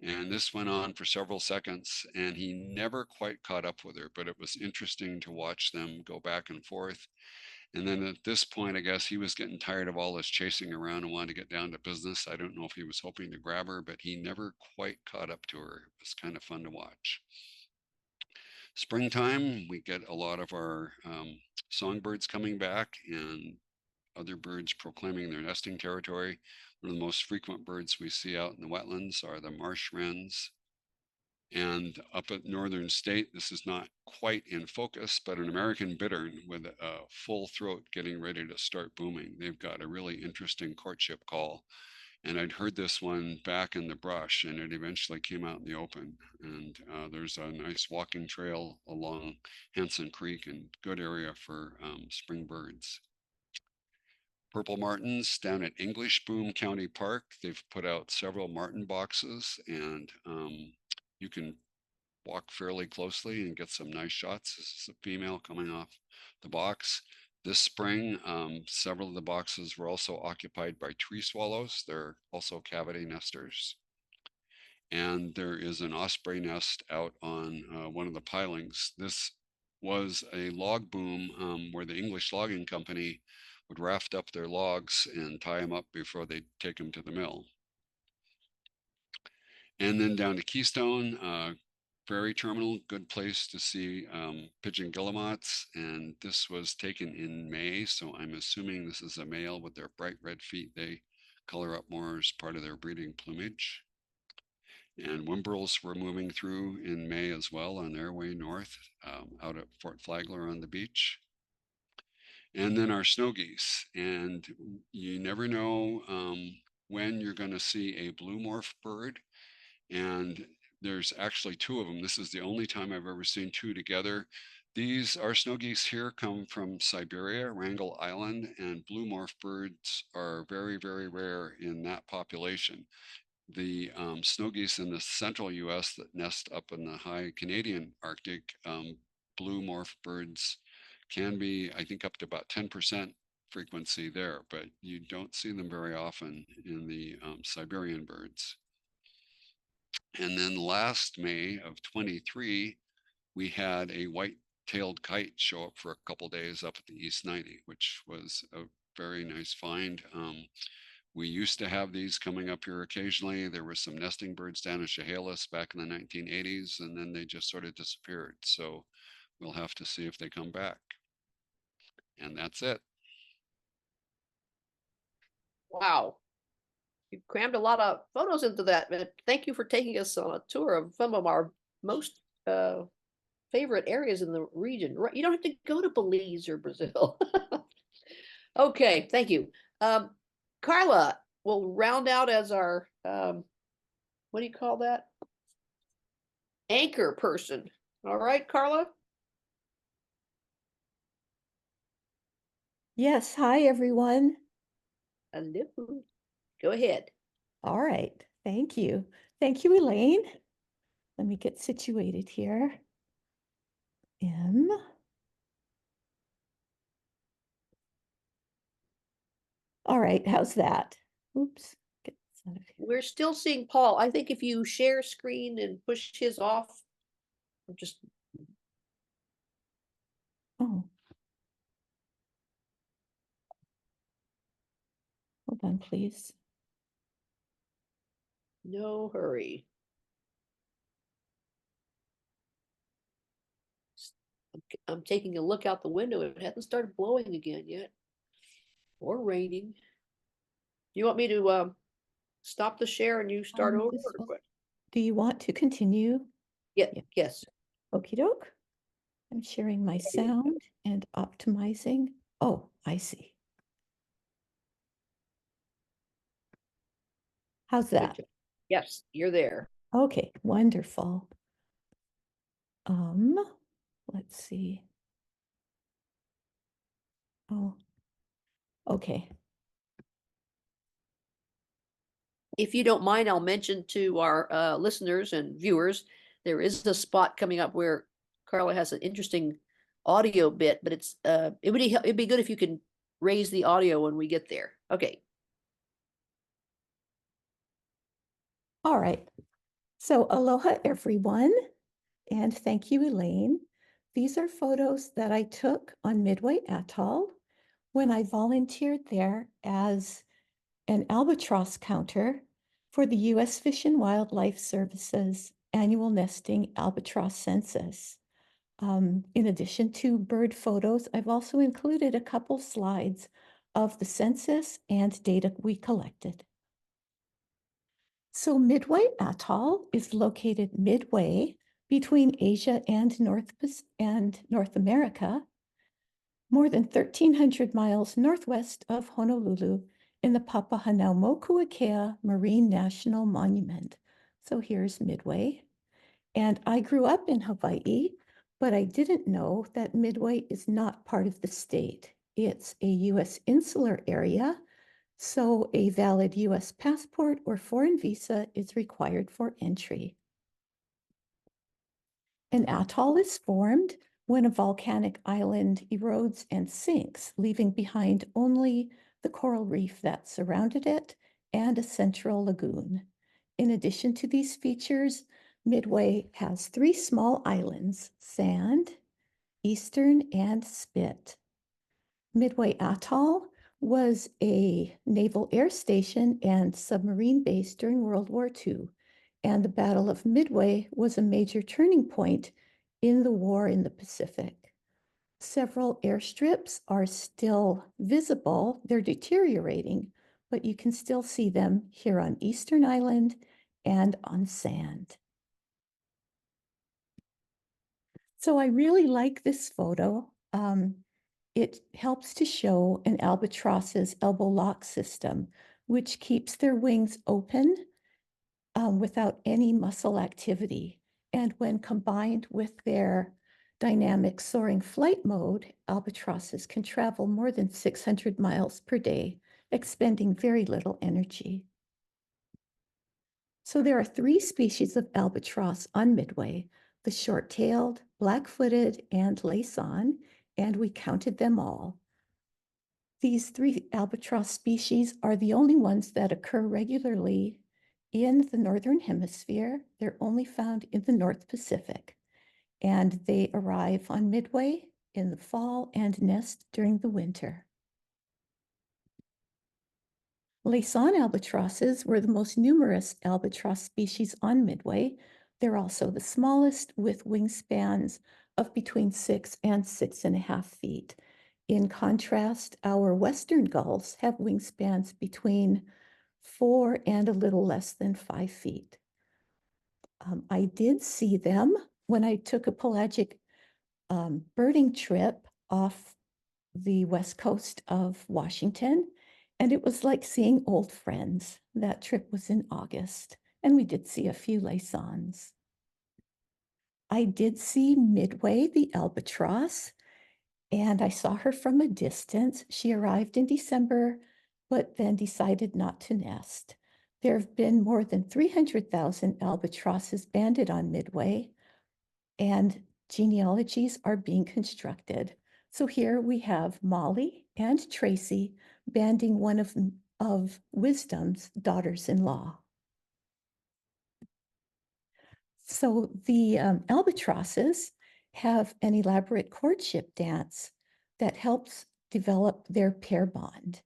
And this went on for several seconds, and he never quite caught up with her, but it was interesting to watch them go back and forth. And then at this point, I guess he was getting tired of all this chasing around and wanted to get down to business. I don't know if he was hoping to grab her, but he never quite caught up to her. It was kind of fun to watch. Springtime, we get a lot of our songbirds coming back and other birds proclaiming their nesting territory. One of the most frequent birds we see out in the wetlands are the marsh wrens. And up at northern state, this is not quite in focus, but an American bittern with a full throat getting ready to start booming. They've got a really interesting courtship call. And I'd heard this one back in the brush, and it eventually came out in the open. And there's a nice walking trail along Hanson Creek and good area for spring birds. Purple martins down at English Boom County Park. They've put out several martin boxes, and you can walk fairly closely and get some nice shots. This is a female coming off the box. This spring, several of the boxes were also occupied by tree swallows. They're also cavity nesters. And there is an osprey nest out on one of the pilings. This was a log boom where the English Logging Company would raft up their logs and tie them up before they take them to the mill. And then down to Keystone, Prairie Terminal, good place to see pigeon guillemots. And this was taken in May, so I'm assuming this is a male with their bright red feet. They color up more as part of their breeding plumage. And whimbrels were moving through in May as well on their way north, out at Fort Flagler on the beach. And then our snow geese. And you never know when you're going to see a blue morph bird. And there's actually two of them. This is the only time I've ever seen two together. Our snow geese here come from Siberia, Wrangel Island, and blue morph birds are very, very rare in that population. The snow geese in the central US that nest up in the high Canadian Arctic, blue morph birds can be, I think, up to about 10% frequency there, but you don't see them very often in the Siberian birds. And then last May of 23, we had a white-tailed kite show up for a couple days up at the East 90, which was a very nice find. We used to have these coming up here occasionally. There were some nesting birds down in Chehalis back in the 1980s, and then they just sort of disappeared. So we'll have to see if they come back. And that's it. Wow. You crammed a lot of photos into that. But thank you for taking us on a tour of some of our most favorite areas in the region. You don't have to go to Belize or Brazil. Okay, thank you. Carla will round out as our, what do you call that? Anchor person. All right, Carla? Yes, hi everyone. Hello. Go ahead. All right, thank you. Thank you, Elaine. Let me get situated here. All right, how's that? Oops. Get this out of here. We're still seeing Paul. I think if you share screen and push his off, just. Oh. Hold on, please. No hurry. I'm taking a look out the window. It hasn't started blowing again yet. Or raining. You want me to stop the share and you start over? Or what? Do you want to continue? Yeah, yes. Okie doke. I'm sharing my sound and optimizing. Oh, I see. How's that? Yes, you're there. Okay, wonderful. Let's see. Oh, okay. If you don't mind, I'll mention to our listeners and viewers, there is a spot coming up where Carla has an interesting audio bit, but it's it'd be good if you can raise the audio when we get there. Okay. All right. So aloha, everyone, and thank you, Elaine. These are photos that I took on Midway Atoll when I volunteered there as an albatross counter for the U.S. Fish and Wildlife Service's annual nesting albatross census. In addition to bird photos, I've also included a couple slides of the census and data we collected. So Midway Atoll is located midway between Asia and North America, more than 1,300 miles northwest of Honolulu in the Papahanaumokuakea Marine National Monument. So here's Midway. And I grew up in Hawaii, but I didn't know that Midway is not part of the state. It's a U.S. insular area, so a valid U.S. passport or foreign visa is required for entry. An atoll is formed when a volcanic island erodes and sinks, leaving behind only the coral reef that surrounded it and a central lagoon. In addition to these features, Midway has 3 small islands, Sand, Eastern, and Spit. Midway Atoll was a naval air station and submarine base during World War II, and the Battle of Midway was a major turning point in the war in the Pacific. Several airstrips are still visible. They're deteriorating, but you can still see them here on Eastern Island and on Sand. So I really like this photo. It helps to show an albatross's elbow lock system, which keeps their wings open without any muscle activity. And when combined with their dynamic soaring flight mode, albatrosses can travel more than 600 miles per day, expending very little energy. So there are 3 species of albatross on Midway: the short-tailed, black-footed, and lace-on, and we counted them all. These 3 albatross species are the only ones that occur regularly in the Northern Hemisphere. They're only found in the North Pacific, and they arrive on Midway in the fall and nest during the winter. Lace-on albatrosses were the most numerous albatross species on Midway. They're also the smallest, with wingspans of between 6 and 6.5 feet. In contrast, our western gulls have wingspans between 4 and a little less than 5 feet. I did see them when I took a pelagic birding trip off the west coast of Washington, and it was like seeing old friends. That trip was in August, and we did see a few lace-ons. I did see Midway, the albatross, and I saw her from a distance. She arrived in December, but then decided not to nest. There have been more than 300,000 albatrosses banded on Midway, and genealogies are being constructed. So here we have Molly and Tracy banding one of Wisdom's daughters-in-law. So the albatrosses have an elaborate courtship dance that helps develop their pair bond.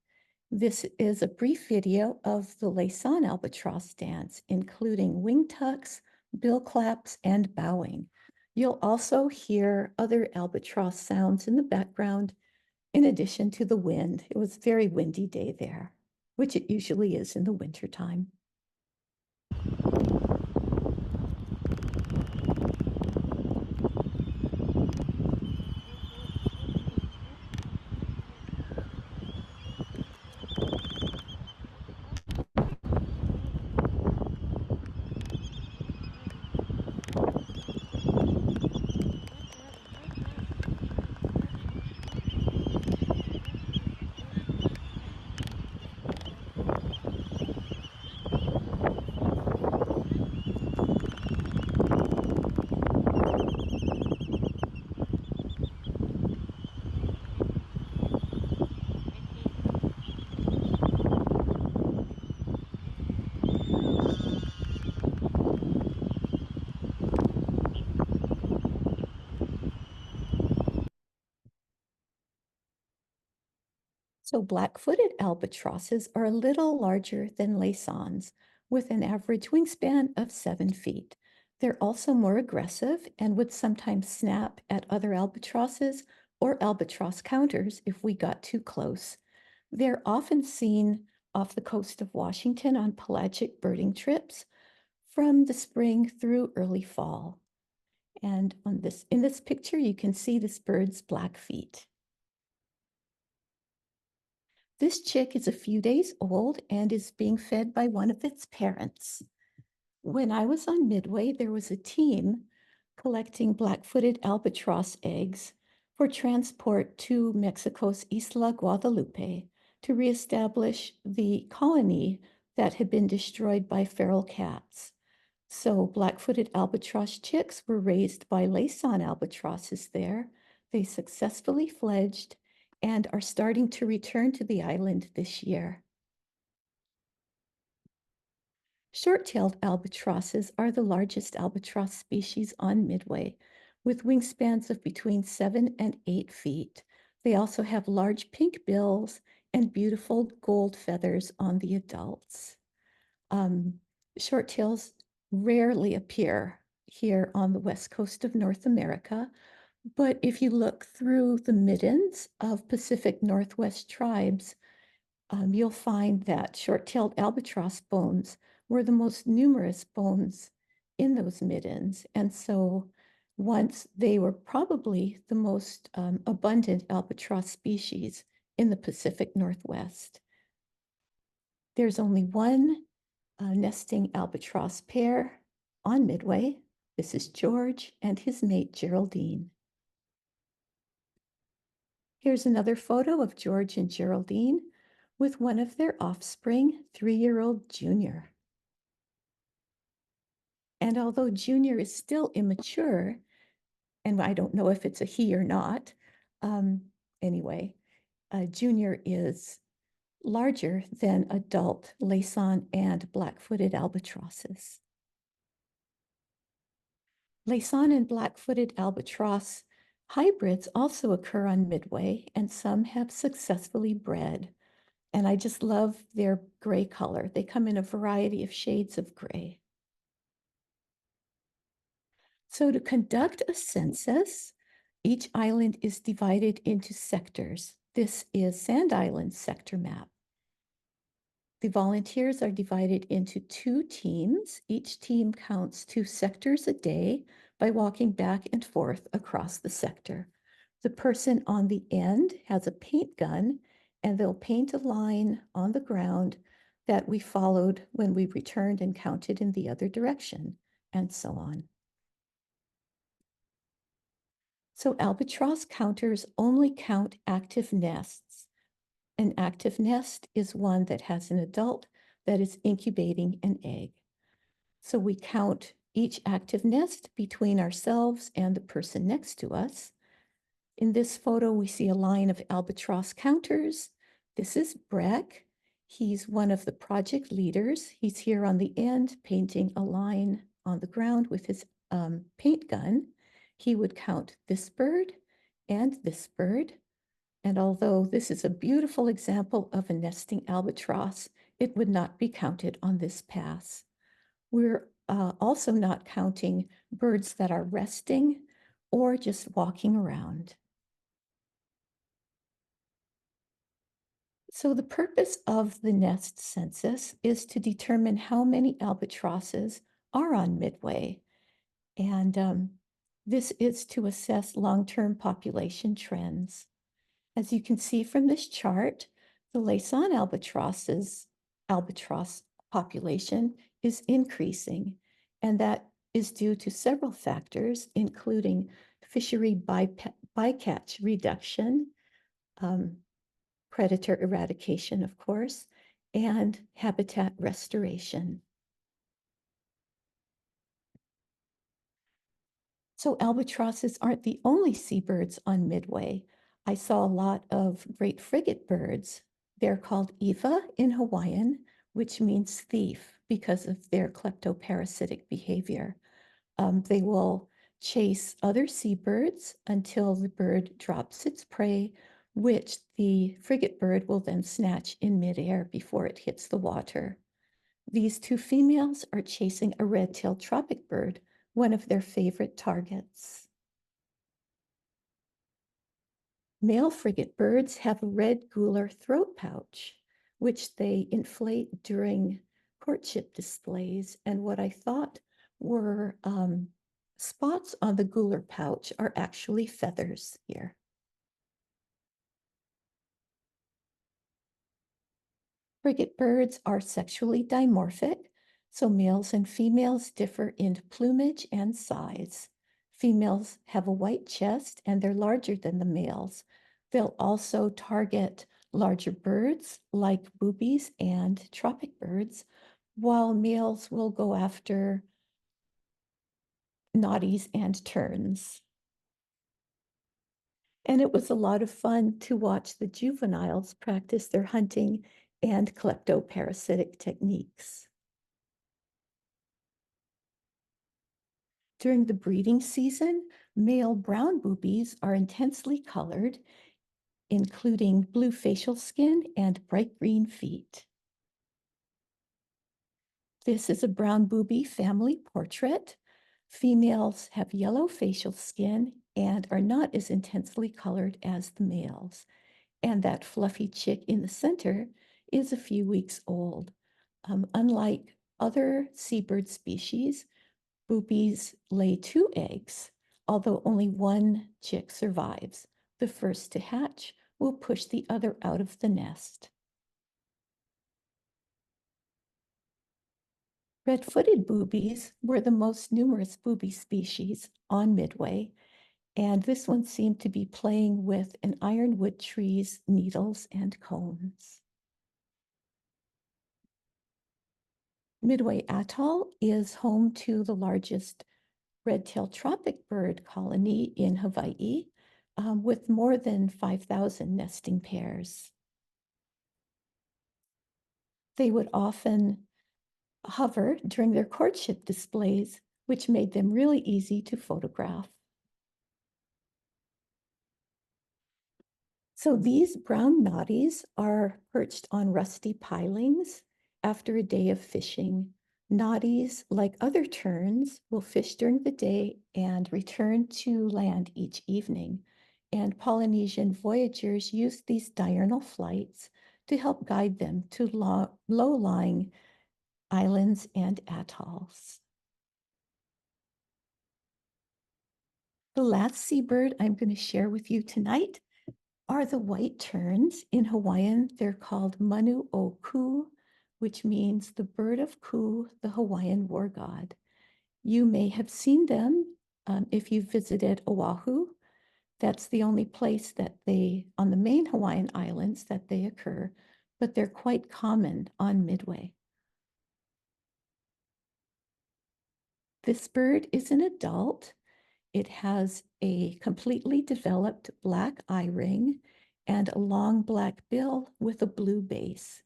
This is a brief video of the lace-on albatross dance, including wing tucks, bill claps, and bowing. You'll also hear other albatross sounds in the background, in addition to the wind. It was a very windy day there, which it usually is in the wintertime. So black-footed albatrosses are a little larger than Laysons, with an average wingspan of 7 feet. They're also more aggressive and would sometimes snap at other albatrosses or albatross counters if we got too close. They're often seen off the coast of Washington on pelagic birding trips from the spring through early fall. And in this picture, you can see this bird's black feet. This chick is a few days old and is being fed by one of its parents. When I was on Midway, there was a team collecting black-footed albatross eggs for transport to Mexico's Isla Guadalupe to reestablish the colony that had been destroyed by feral cats. So black-footed albatross chicks were raised by Laysan albatrosses there. They successfully fledged and are starting to return to the island this year. Short-tailed albatrosses are the largest albatross species on Midway, with wingspans of between 7 and 8 feet. They also have large pink bills and beautiful gold feathers on the adults. Short-tails rarely appear here on the west coast of North America, but if you look through the middens of Pacific Northwest tribes, you'll find that short-tailed albatross bones were the most numerous bones in those middens. And so once they were probably the most abundant albatross species in the Pacific Northwest. There's only one nesting albatross pair on Midway. This is George and his mate Geraldine. Here's another photo of George and Geraldine with one of their offspring, 3-year-old Junior. And although Junior is still immature, and I don't know if it's a he or not, anyway, Junior is larger than adult Laysan and black-footed albatrosses. Laysan and black-footed albatross hybrids also occur on Midway, and some have successfully bred. And I just love their gray color. They come in a variety of shades of gray. So to conduct a census, each island is divided into sectors. This is Sand Island's sector map. The volunteers are divided into 2 teams. Each team counts 2 sectors a day by walking back and forth across the sector. The person on the end has a paint gun, and they'll paint a line on the ground that we followed when we returned and counted in the other direction, and so on. So albatross counters only count active nests. An active nest is one that has an adult that is incubating an egg. So we count each active nest between ourselves and the person next to us. In this photo, we see a line of albatross counters. This is Breck. He's one of the project leaders. He's here on the end painting a line on the ground with his paint gun. He would count this bird and this bird. And although this is a beautiful example of a nesting albatross, it would not be counted on this pass. We're also not counting birds that are resting or just walking around. So the purpose of the nest census is to determine how many albatrosses are on Midway. And this is to assess long-term population trends. As you can see from this chart, the Laysan albatross population is increasing, and that is due to several factors, including fishery bycatch reduction, predator eradication, of course, and habitat restoration. So albatrosses aren't the only seabirds on Midway. I saw a lot of great frigate birds. They're called Eva in Hawaiian, which means thief because of their kleptoparasitic behavior. They will chase other seabirds until the bird drops its prey which the frigate bird will then snatch in midair before it hits the water. These two females are chasing a red-tailed tropic bird, one of their favorite targets. Male frigate birds have a red gular throat pouch, which they inflate during courtship displays. And what I thought were spots on the gular pouch are actually feathers here. Frigate birds are sexually dimorphic, so males and females differ in plumage and size. Females have a white chest and they're larger than the males. They'll also target larger birds like boobies and tropic birds, while males will go after noddies and terns. And it was a lot of fun to watch the juveniles practice their hunting and kleptoparasitic techniques. During the breeding season, male brown boobies are intensely colored, including blue facial skin and bright green feet. This is a brown booby family portrait. Females have yellow facial skin and are not as intensely colored as the males. And that fluffy chick in the center is a few weeks old. Unlike other seabird species, boobies lay 2 eggs, although only 1 chick survives. The first to hatch will push the other out of the nest. Red-footed boobies were the most numerous booby species on Midway, and this one seemed to be playing with an ironwood tree's needles and cones. Midway Atoll is home to the largest red-tailed tropic bird colony in Hawaii, with more than 5,000 nesting pairs. They would often hover during their courtship displays, which made them really easy to photograph. So these brown noddies are perched on rusty pilings after a day of fishing. Noddies, like other terns, will fish during the day and return to land each evening. And Polynesian voyagers used these diurnal flights to help guide them to low-lying islands and atolls. The last seabird I'm going to share with you tonight are the white terns. In Hawaiian, they're called Manu o Ku, which means the bird of Ku, the Hawaiian war god. You may have seen them if you visited Oahu. That's the only place that on the main Hawaiian islands that they occur, but they're quite common on Midway. This bird is an adult. It has a completely developed black eye ring and a long black bill with a blue base.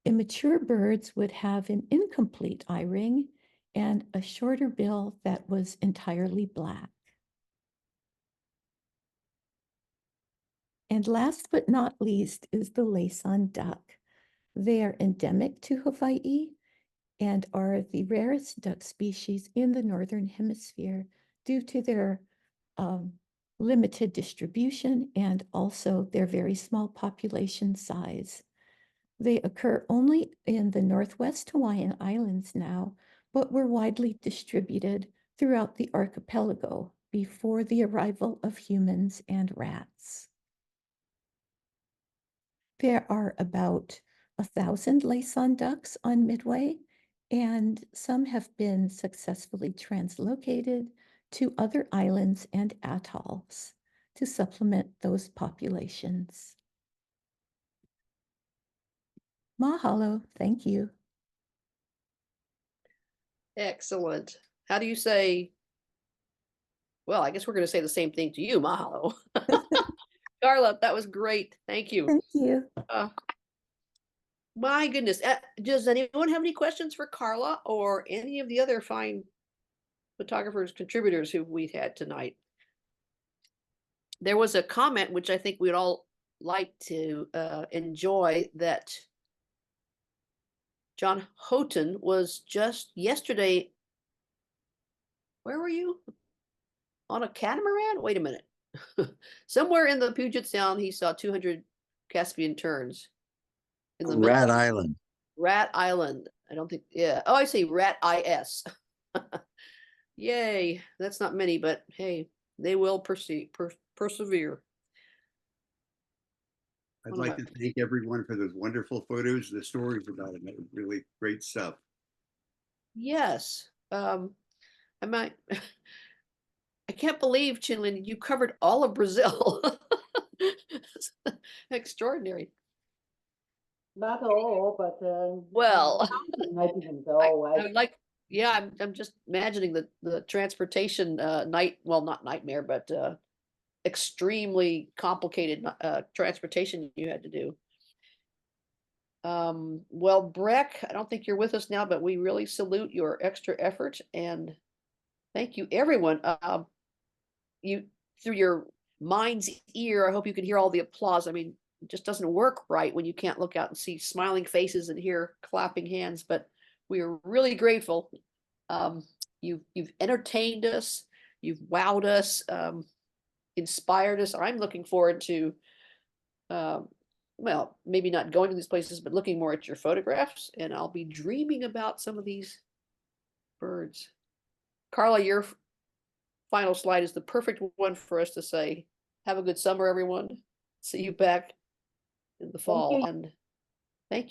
Immature birds would have an incomplete eye ring and a shorter bill that was entirely black. And last but not least is the Laysan duck. They are endemic to Hawaii and are the rarest duck species in the Northern Hemisphere due to their limited distribution and also their very small population size. They occur only in the Northwest Hawaiian Islands now, but were widely distributed throughout the archipelago before the arrival of humans and rats. There are about 1,000 Laysan ducks on Midway, and some have been successfully translocated to other islands and atolls to supplement those populations. Mahalo, thank you. Excellent. How do you say, well, I guess we're going to say the same thing to you, mahalo. Carla, that was great. Thank you. Thank you. My goodness. Does anyone have any questions for Carla or any of the other fine photographers, contributors who we've had tonight? There was a comment, which I think we'd all like to enjoy that John Houghton was just yesterday. Where were you? On a catamaran? Wait a minute. Somewhere in the Puget Sound, he saw 200 Caspian terns. In the Rat Island. Rat Island. I don't think, yeah. Oh, I see Rat IS. Yay. That's not many, but hey, they will persevere. I'd One of like my- to thank everyone for those wonderful photos, the stories about it, really great stuff. Yes. I might. I can't believe, Qinglin, you covered all of Brazil. Extraordinary. Not all, but Well, I didn't go. I would like, yeah, I'm just imagining the transportation not nightmare, but extremely complicated transportation you had to do. Well, Breck, I don't think you're with us now, but we really salute your extra effort and thank you, everyone. You through your mind's ear, I hope you can hear all the applause. I mean, it just doesn't work right when you can't look out and see smiling faces and hear clapping hands, but we are really grateful. You've entertained us, you've wowed us, inspired us. I'm looking forward to well, maybe not going to these places, but looking more at your photographs, and I'll be dreaming about some of these birds. Carla, your final slide is the perfect one for us to say, have a good summer, everyone. See you back in the fall. you. And thank you.